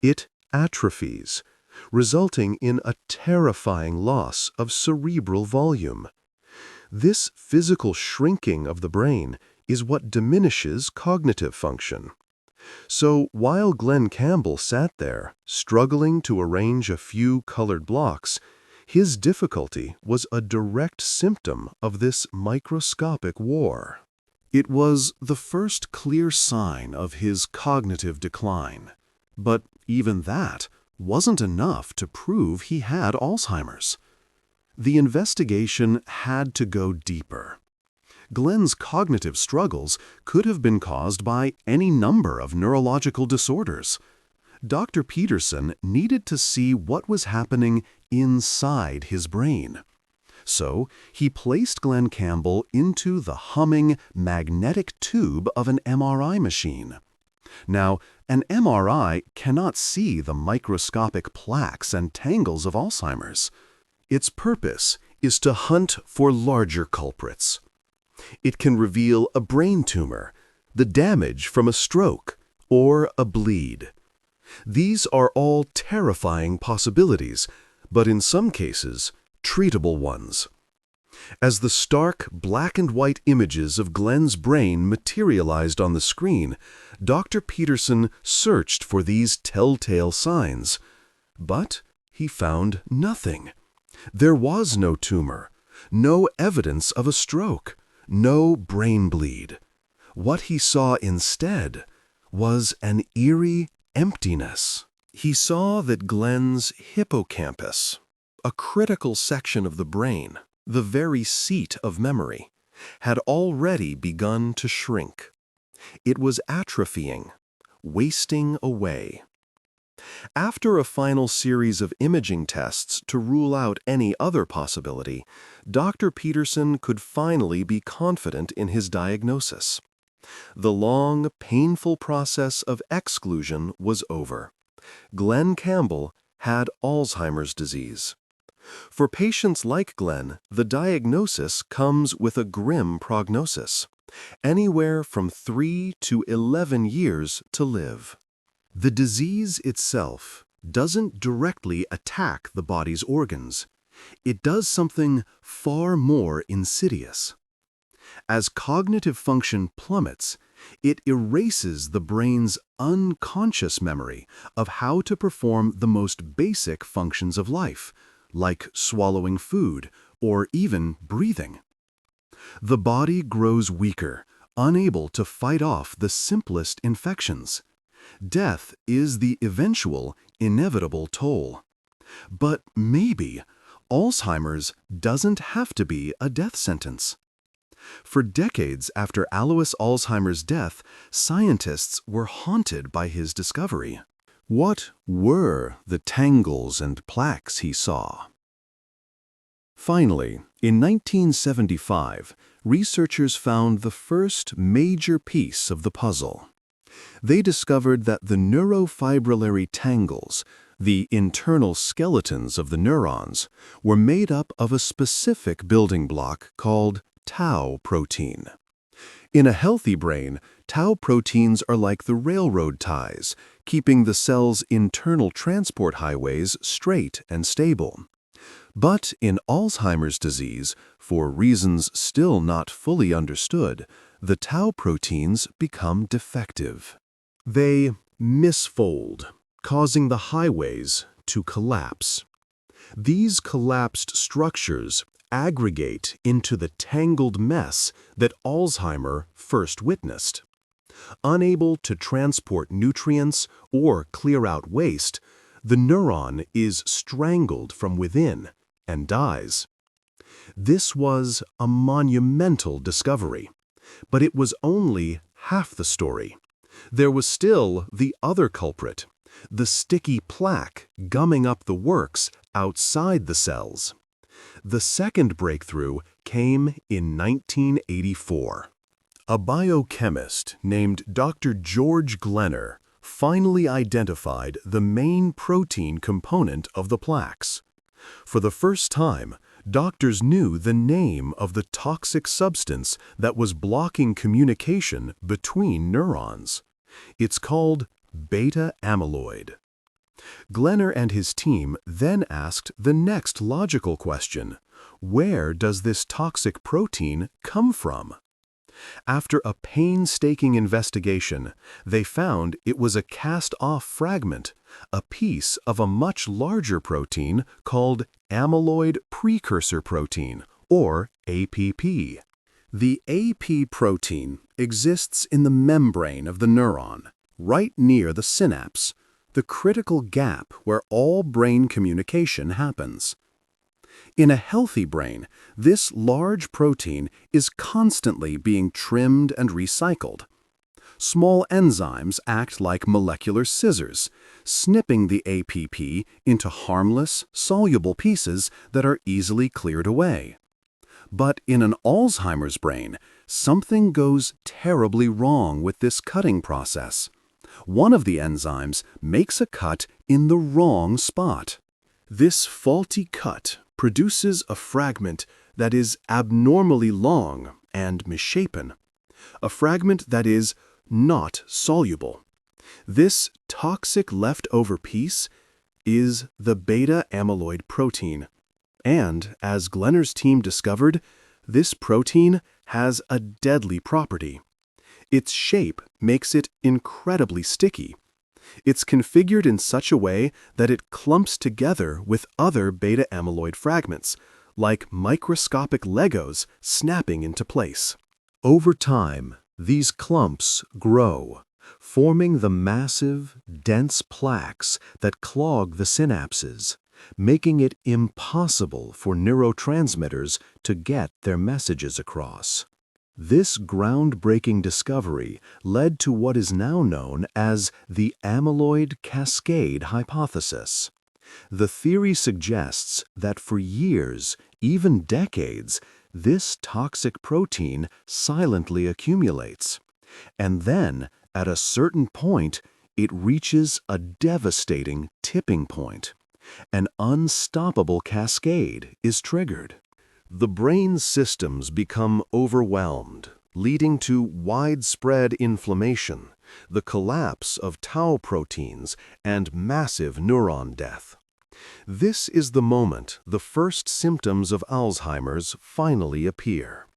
It atrophies, resulting in a terrifying loss of cerebral volume. This physical shrinking of the brain is what diminishes cognitive function. So while Glenn Campbell sat there, struggling to arrange a few colored blocks, his difficulty was a direct symptom of this microscopic war. It was the first clear sign of his cognitive decline. But even that wasn't enough to prove he had Alzheimer's. The investigation had to go deeper. Glenn's cognitive struggles could have been caused by any number of neurological disorders. Dr. Peterson needed to see what was happening inside his brain. So he placed Glenn Campbell into the humming magnetic tube of an MRI machine. Now, an MRI cannot see the microscopic plaques and tangles of Alzheimer's. Its purpose is to hunt for larger culprits. It can reveal a brain tumor, the damage from a stroke, or a bleed. These are all terrifying possibilities, but in some cases, treatable ones. As the stark black and white images of Glenn's brain materialized on the screen, Dr. Peterson searched for these telltale signs. But he found nothing. There was no tumor, no evidence of a stroke, no brain bleed. What he saw instead was an eerie emptiness. He saw that Glenn's hippocampus, a critical section of the brain, the very seat of memory, had already begun to shrink. It was atrophying, wasting away. After a final series of imaging tests to rule out any other possibility, Dr. Peterson could finally be confident in his diagnosis. The long, painful process of exclusion was over. Glenn Campbell had Alzheimer's disease. For patients like Glenn, the diagnosis comes with a grim prognosis, anywhere from 3 to 11 years to live. The disease itself doesn't directly attack the body's organs. It does something far more insidious. As cognitive function plummets, it erases the brain's unconscious memory of how to perform the most basic functions of life, like swallowing food or even breathing. The body grows weaker, unable to fight off the simplest infections. Death is the eventual, inevitable toll. But maybe Alzheimer's doesn't have to be a death sentence. For decades after Alois Alzheimer's death, scientists were haunted by his discovery. What were the tangles and plaques he saw? Finally, in 1975, researchers found the first major piece of the puzzle. They discovered that the neurofibrillary tangles, the internal skeletons of the neurons, were made up of a specific building block called tau protein. In a healthy brain, tau proteins are like the railroad ties, keeping the cell's internal transport highways straight and stable. But in Alzheimer's disease, for reasons still not fully understood, the tau proteins become defective. They misfold, causing the highways to collapse. These collapsed structures aggregate into the tangled mess that Alzheimer first witnessed. Unable to transport nutrients or clear out waste, the neuron is strangled from within and dies. This was a monumental discovery, but it was only half the story. There was still the other culprit, the sticky plaque gumming up the works outside the cells. The second breakthrough came in 1984. A biochemist named Dr. George Glenner finally identified the main protein component of the plaques. For the first time, doctors knew the name of the toxic substance that was blocking communication between neurons. It's called beta amyloid. Glenner and his team then asked the next logical question: where does this toxic protein come from? After a painstaking investigation, they found it was a cast-off fragment, a piece of a much larger protein called amyloid precursor protein, or APP. The AP protein exists in the membrane of the neuron, right near the synapse, the critical gap where all brain communication happens. In a healthy brain, this large protein is constantly being trimmed and recycled. Small enzymes act like molecular scissors, snipping the APP into harmless, soluble pieces that are easily cleared away. But in an Alzheimer's brain, something goes terribly wrong with this cutting process. One of the enzymes makes a cut in the wrong spot. This faulty cut produces a fragment that is abnormally long and misshapen, a fragment that is not soluble. This toxic leftover piece is the beta amyloid protein. And, as Glenner's team discovered, this protein has a deadly property. Its shape makes it incredibly sticky. It's configured in such a way that it clumps together with other beta amyloid fragments, like microscopic Legos snapping into place. Over time, these clumps grow, forming the massive, dense plaques that clog the synapses, making it impossible for neurotransmitters to get their messages across. This groundbreaking discovery led to what is now known as the amyloid cascade hypothesis. The theory suggests that for years, even decades, this toxic protein silently accumulates. And then, at a certain point, it reaches a devastating tipping point. An unstoppable cascade is triggered. The brain's systems become overwhelmed, leading to widespread inflammation, the collapse of tau proteins, and massive neuron death. This is the moment the first symptoms of Alzheimer's finally appear.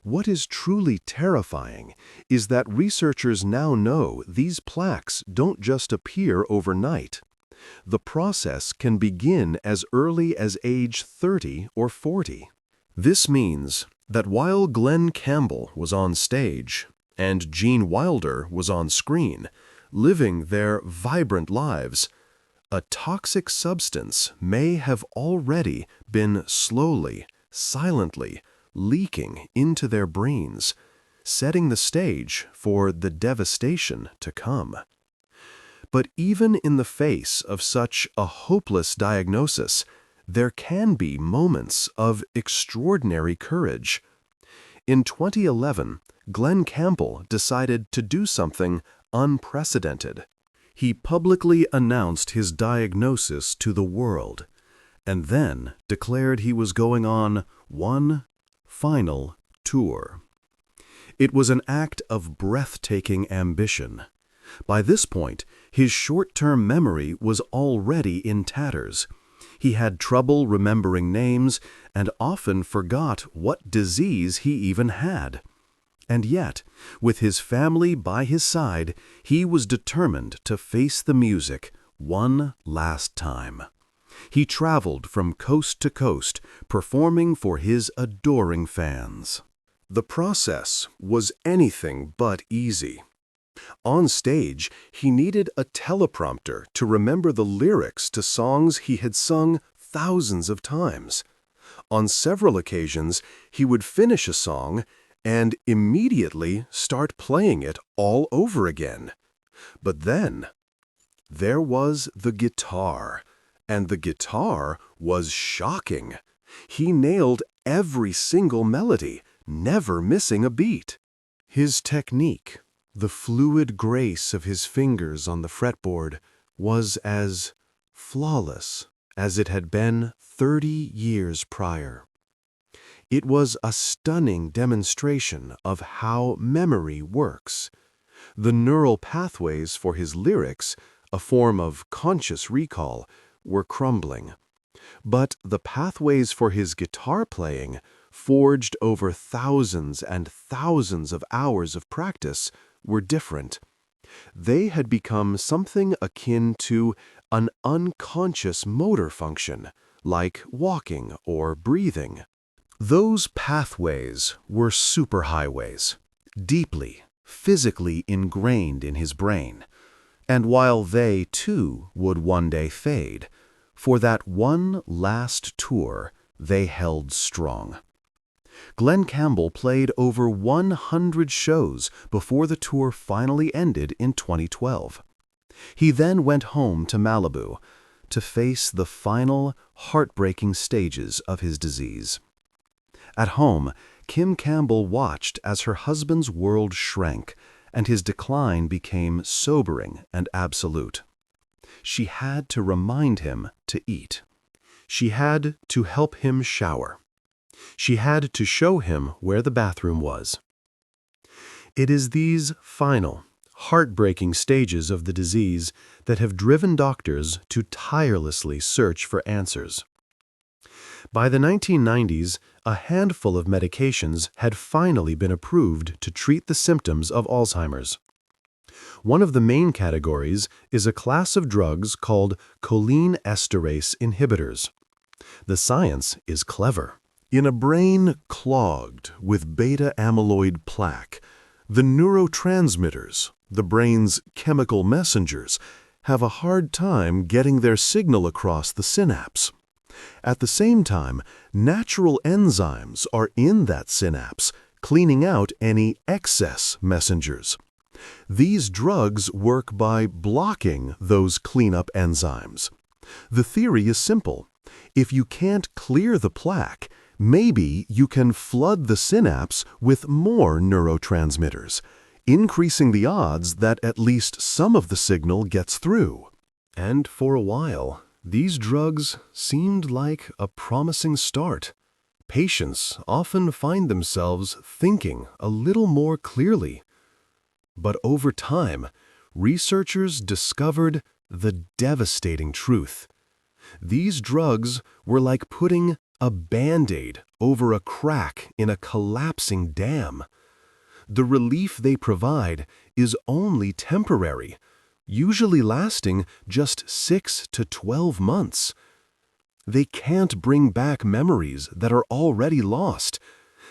What is truly terrifying is that researchers now know these plaques don't just appear overnight. The process can begin as early as age 30 or 40. This means that while Glenn Campbell was on stage and Gene Wilder was on screen, living their vibrant lives, a toxic substance may have already been slowly, silently leaking into their brains, setting the stage for the devastation to come. But even in the face of such a hopeless diagnosis, there can be moments of extraordinary courage. In 2011, Glenn Campbell decided to do something unprecedented. He publicly announced his diagnosis to the world, and then declared he was going on one final tour. It was an act of breathtaking ambition. By this point, his short-term memory was already in tatters. He had trouble remembering names and often forgot what disease he even had. And yet, with his family by his side, he was determined to face the music one last time. He traveled from coast to coast, performing for his adoring fans. The process was anything but easy. On stage, he needed a teleprompter to remember the lyrics to songs he had sung thousands of times. On several occasions, he would finish a song and immediately start playing it all over again. But then, there was the guitar, and the guitar was shocking. He nailed every single melody, never missing a beat. His technique, the fluid grace of his fingers on the fretboard, was as flawless as it had been 30 years prior. It was a stunning demonstration of how memory works. The neural pathways for his lyrics, a form of conscious recall, were crumbling. But the pathways for his guitar playing, forged over thousands and thousands of hours of practice, were different. They had become something akin to an unconscious motor function, like walking or breathing. Those pathways were superhighways, deeply, physically ingrained in his brain. And while they, too, would one day fade, for that one last tour they held strong. Glenn Campbell played over 100 shows before the tour finally ended in 2012. He then went home to Malibu to face the final, heartbreaking stages of his disease. At home, Kim Campbell watched as her husband's world shrank and his decline became sobering and absolute. She had to remind him to eat. She had to help him shower. She had to show him where the bathroom was. It is these final, heartbreaking stages of the disease that have driven doctors to tirelessly search for answers. By the 1990s, a handful of medications had finally been approved to treat the symptoms of Alzheimer's. One of the main categories is a class of drugs called choline esterase inhibitors. The science is clever. In a brain clogged with beta-amyloid plaque, the neurotransmitters, the brain's chemical messengers, have a hard time getting their signal across the synapse. At the same time, natural enzymes are in that synapse, cleaning out any excess messengers. These drugs work by blocking those cleanup enzymes. The theory is simple. If you can't clear the plaque, maybe you can flood the synapse with more neurotransmitters, increasing the odds that at least some of the signal gets through. And for a while, these drugs seemed like a promising start. Patients often find themselves thinking a little more clearly. But over time, researchers discovered the devastating truth. These drugs were like putting a Band-Aid over a crack in a collapsing dam. The relief they provide is only temporary, usually lasting just 6 to 12 months. They can't bring back memories that are already lost.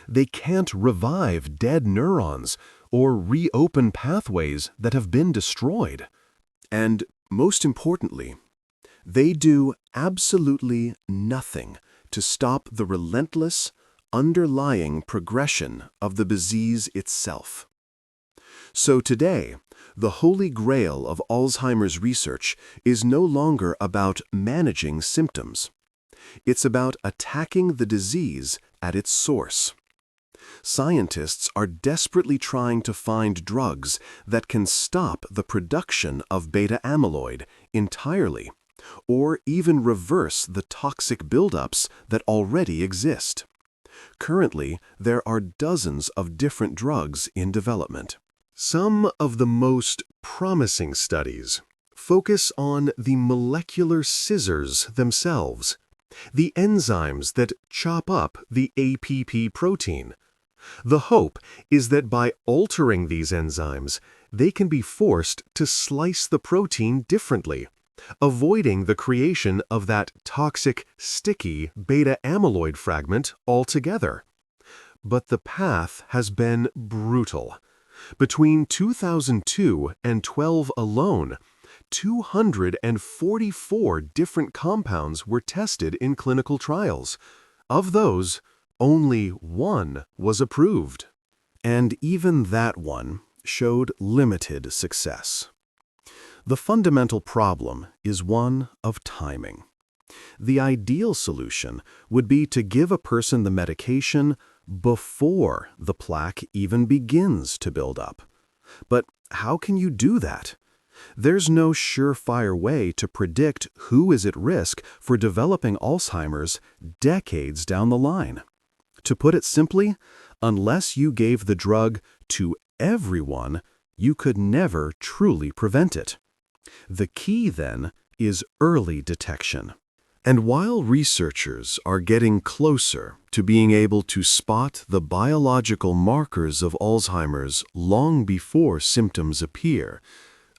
They can't revive dead neurons or reopen pathways that have been destroyed. And most importantly, they do absolutely nothing to stop the relentless, underlying progression of the disease itself. So today, the holy grail of Alzheimer's research is no longer about managing symptoms. It's about attacking the disease at its source. Scientists are desperately trying to find drugs that can stop the production of beta-amyloid entirely, or even reverse the toxic buildups that already exist. Currently, there are dozens of different drugs in development. Some of the most promising studies focus on the molecular scissors themselves, the enzymes that chop up the APP protein. The hope is that by altering these enzymes, they can be forced to slice the protein differently, avoiding the creation of that toxic, sticky beta-amyloid fragment altogether. But the path has been brutal. Between 2002 and 2012 alone, 244 different compounds were tested in clinical trials. Of those, only one was approved. And even that one showed limited success. The fundamental problem is one of timing. The ideal solution would be to give a person the medication before the plaque even begins to build up. But how can you do that? There's no surefire way to predict who is at risk for developing Alzheimer's decades down the line. To put it simply, unless you gave the drug to everyone, you could never truly prevent it. The key, then, is early detection. And while researchers are getting closer to being able to spot the biological markers of Alzheimer's long before symptoms appear,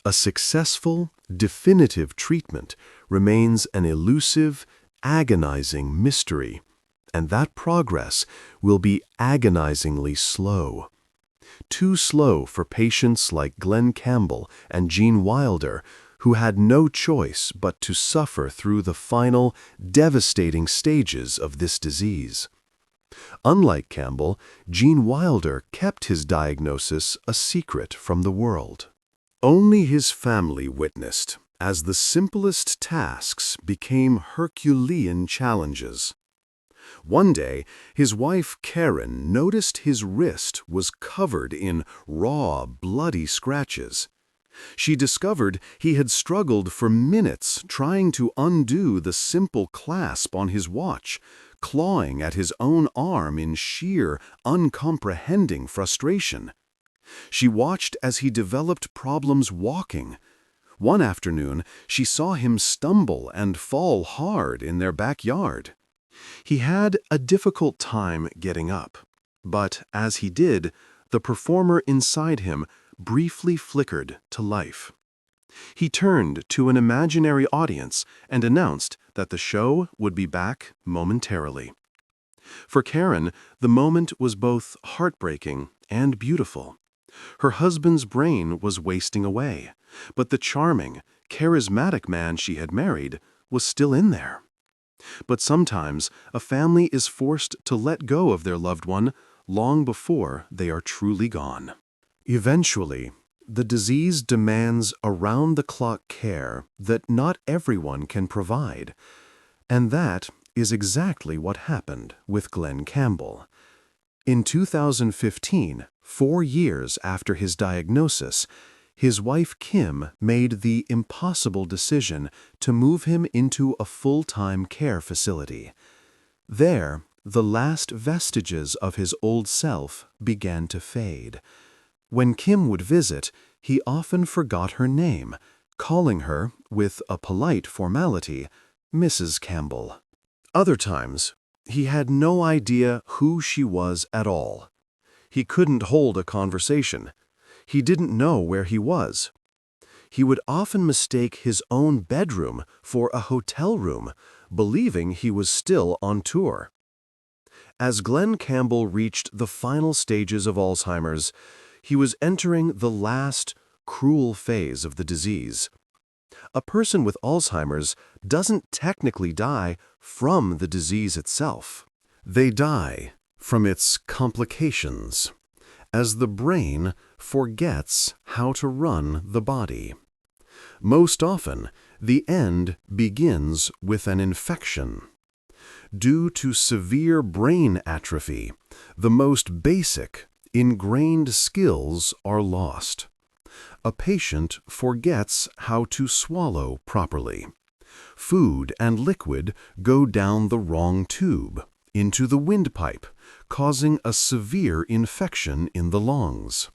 a successful, definitive treatment remains an elusive, agonizing mystery, and that progress will be agonizingly slow. Too slow for patients like Glenn Campbell and Gene Wilder, who had no choice but to suffer through the final, devastating stages of this disease. Unlike Campbell, Gene Wilder kept his diagnosis a secret from the world. Only his family witnessed as the simplest tasks became Herculean challenges. One day, his wife Karen noticed his wrist was covered in raw, bloody scratches. She discovered he had struggled for minutes trying to undo the simple clasp on his watch, clawing at his own arm in sheer, uncomprehending frustration. She watched as he developed problems walking. One afternoon, she saw him stumble and fall hard in their backyard. He had a difficult time getting up, but as he did, the performer inside him briefly flickered to life. He turned to an imaginary audience and announced that the show would be back momentarily. For Karen, the moment was both heartbreaking and beautiful. Her husband's brain was wasting away, but the charming, charismatic man she had married was still in there. But sometimes a family is forced to let go of their loved one long before they are truly gone. Eventually, the disease demands around-the-clock care that not everyone can provide, and that is exactly what happened with Glenn Campbell. In 2015, 4 years after his diagnosis, his wife Kim made the impossible decision to move him into a full-time care facility. There, the last vestiges of his old self began to fade. When Kim would visit, he often forgot her name, calling her, with a polite formality, Mrs. Campbell. Other times, he had no idea who she was at all. He couldn't hold a conversation. He didn't know where he was. He would often mistake his own bedroom for a hotel room, believing he was still on tour. As Glenn Campbell reached the final stages of Alzheimer's, he was entering the last, cruel phase of the disease. A person with Alzheimer's doesn't technically die from the disease itself. They die from its complications, as the brain forgets how to run the body. Most often, the end begins with an infection. Due to severe brain atrophy, the most basic, ingrained skills are lost. A patient forgets how to swallow properly. Food and liquid go down the wrong tube, into the windpipe, causing a severe infection in the lungs.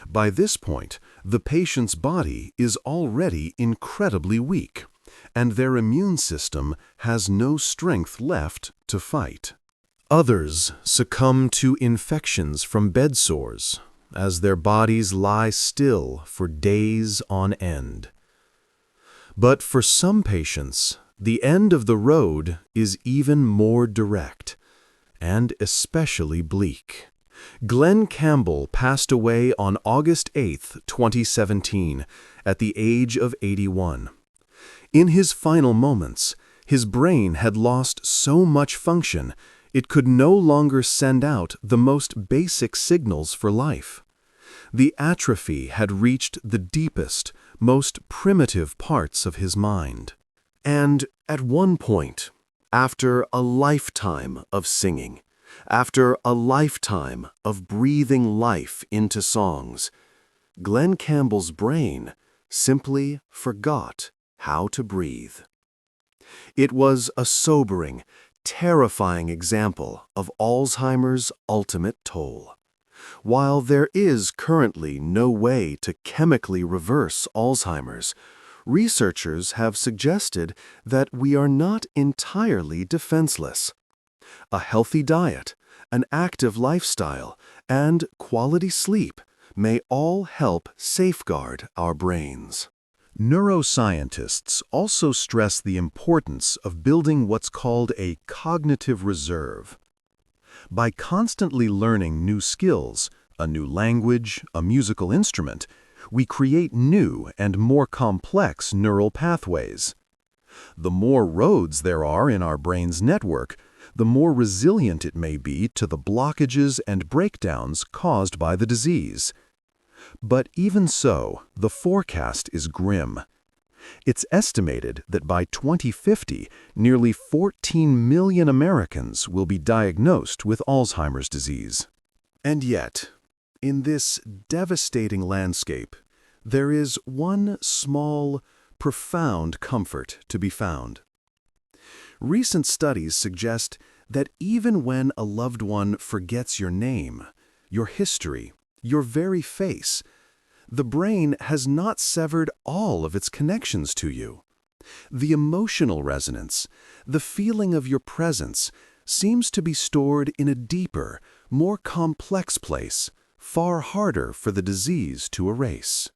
By this point, the patient's body is already incredibly weak, and their immune system has no strength left to fight. Others succumb to infections from bed sores, as their bodies lie still for days on end. But for some patients, the end of the road is even more direct, and especially bleak. Glenn Campbell passed away on August 8, 2017, at the age of 81. In his final moments, his brain had lost so much function, it could no longer send out the most basic signals for life. The atrophy had reached the deepest, most primitive parts of his mind. And at one point, after a lifetime of singing, after a lifetime of breathing life into songs, Glenn Campbell's brain simply forgot how to breathe. It was a sobering, terrifying example of Alzheimer's ultimate toll. While there is currently no way to chemically reverse Alzheimer's, researchers have suggested that we are not entirely defenseless. A healthy diet, an active lifestyle, and quality sleep may all help safeguard our brains. Neuroscientists also stress the importance of building what's called a cognitive reserve. By constantly learning new skills, a new language, a musical instrument, we create new and more complex neural pathways. The more roads there are in our brain's network, the more resilient it may be to the blockages and breakdowns caused by the disease. But even so, the forecast is grim. It's estimated that by 2050, nearly 14 million Americans will be diagnosed with Alzheimer's disease. And yet, in this devastating landscape, there is one small, profound comfort to be found. Recent studies suggest that even when a loved one forgets your name, your history, your very face, the brain has not severed all of its connections to you. The emotional resonance, the feeling of your presence, seems to be stored in a deeper, more complex place, far harder for the disease to erase.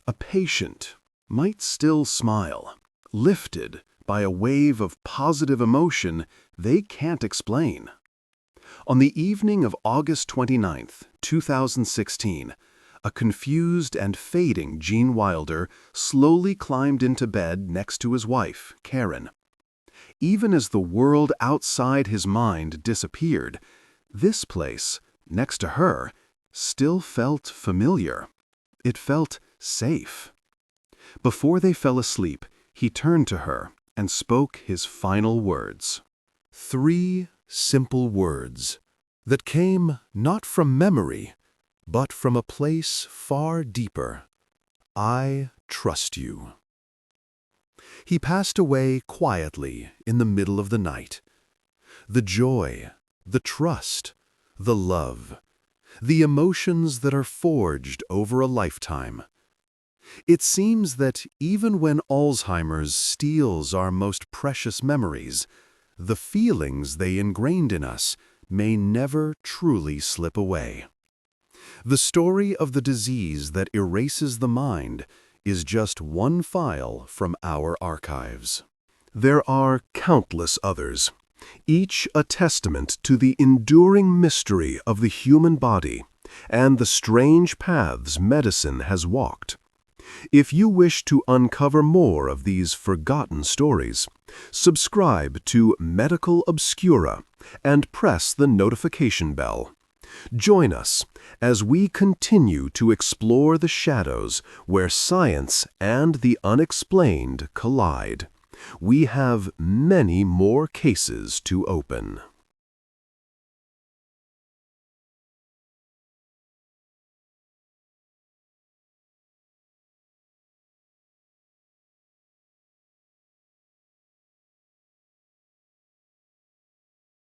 A patient might still smile, lifted by a wave of positive emotion they can't explain. On the evening of August 29, 2016, a confused and fading Gene Wilder slowly climbed into bed next to his wife, Karen. Even as the world outside his mind disappeared, this place, next to her, still felt familiar. It felt safe. Before they fell asleep, he turned to her and spoke his final words. 3 simple words that came not from memory, but from a place far deeper. I trust you. He passed away quietly in the middle of the night. The joy, the trust, the love, the emotions that are forged over a lifetime. It seems that even when Alzheimer's steals our most precious memories, the feelings they ingrained in us may never truly slip away. The story of the disease that erases the mind is just one file from our archives. There are countless others, each a testament to the enduring mystery of the human body and the strange paths medicine has walked. If you wish to uncover more of these forgotten stories, subscribe to Medical Obscura and press the notification bell. Join us as we continue to explore the shadows where science and the unexplained collide. We have many more cases to open.